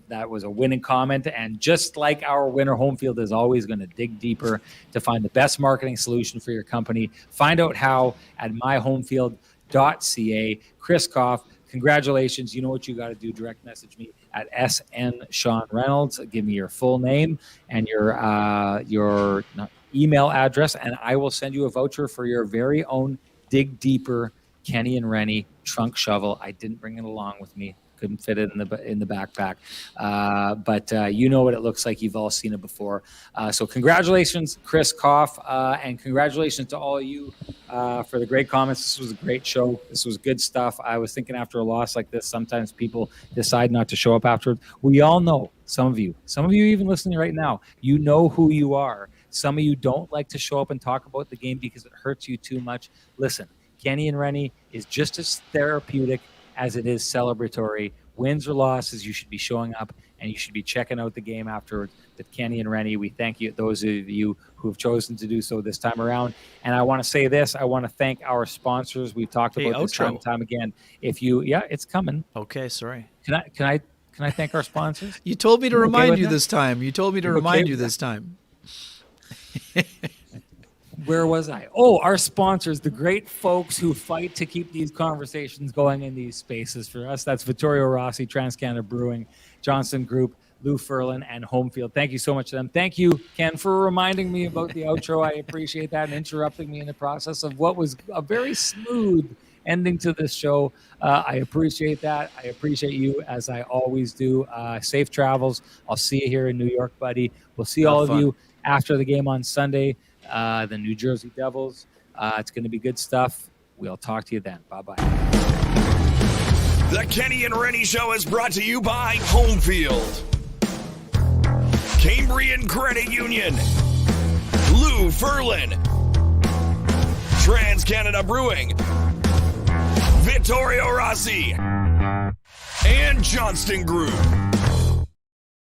that was a winning comment. And just like our winner, Home Field is always going to dig deeper to find the best marketing solution for your company. Find out how at myhomefield.ca. Chris Koff, congratulations. You know what you got to do. Direct message me at SN Sean Reynolds. Give me your full name and your email address, and I will send you a voucher for your very own Dig Deeper Kenny and Renny trunk shovel. I didn't bring it along with me. Couldn't fit it in the backpack. But you know what it looks like. You've all seen it before. So congratulations, Chris Koff, and congratulations to all of you for the great comments. This was a great show. This was good stuff. I was thinking after a loss like this, sometimes people decide not to show up afterwards. We all know, some of you even listening right now, you know who you are. Some of you don't like to show up and talk about the game because it hurts you too much. Listen, Kenny and Renny is just as therapeutic as it is celebratory. Wins or losses, you should be showing up and you should be checking out the game afterwards with Kenny and Renny. We thank you, those of you who have chosen to do so this time around. And I want to say this. I want to thank our sponsors. We've talked about this time and time again. It's coming. Okay, sorry. Can I thank our sponsors? You told me to remind you this time. You told me to remind you this time. Where was I? Oh, our sponsors, the great folks who fight to keep these conversations going in these spaces for us. That's Vittorio Rossi, TransCanada Brewing, Johnson Group, Lou Furlan, and Homefield. Thank you so much to them. Thank you, Ken, for reminding me about the outro. I appreciate that, and interrupting me in the process of what was a very smooth ending to this show. I appreciate that. I appreciate you, as I always do. Safe travels. I'll see you here in New York, buddy. We'll see all of you after the game on Sunday, the New Jersey Devils. It's going to be good stuff. We'll talk to you then. Bye-bye. The Kenny and Renny Show is brought to you by Homefield, Cambrian Credit Union, Lou Furlan, Trans-Canada Brewing, Vittorio Rossi, and Johnston Group.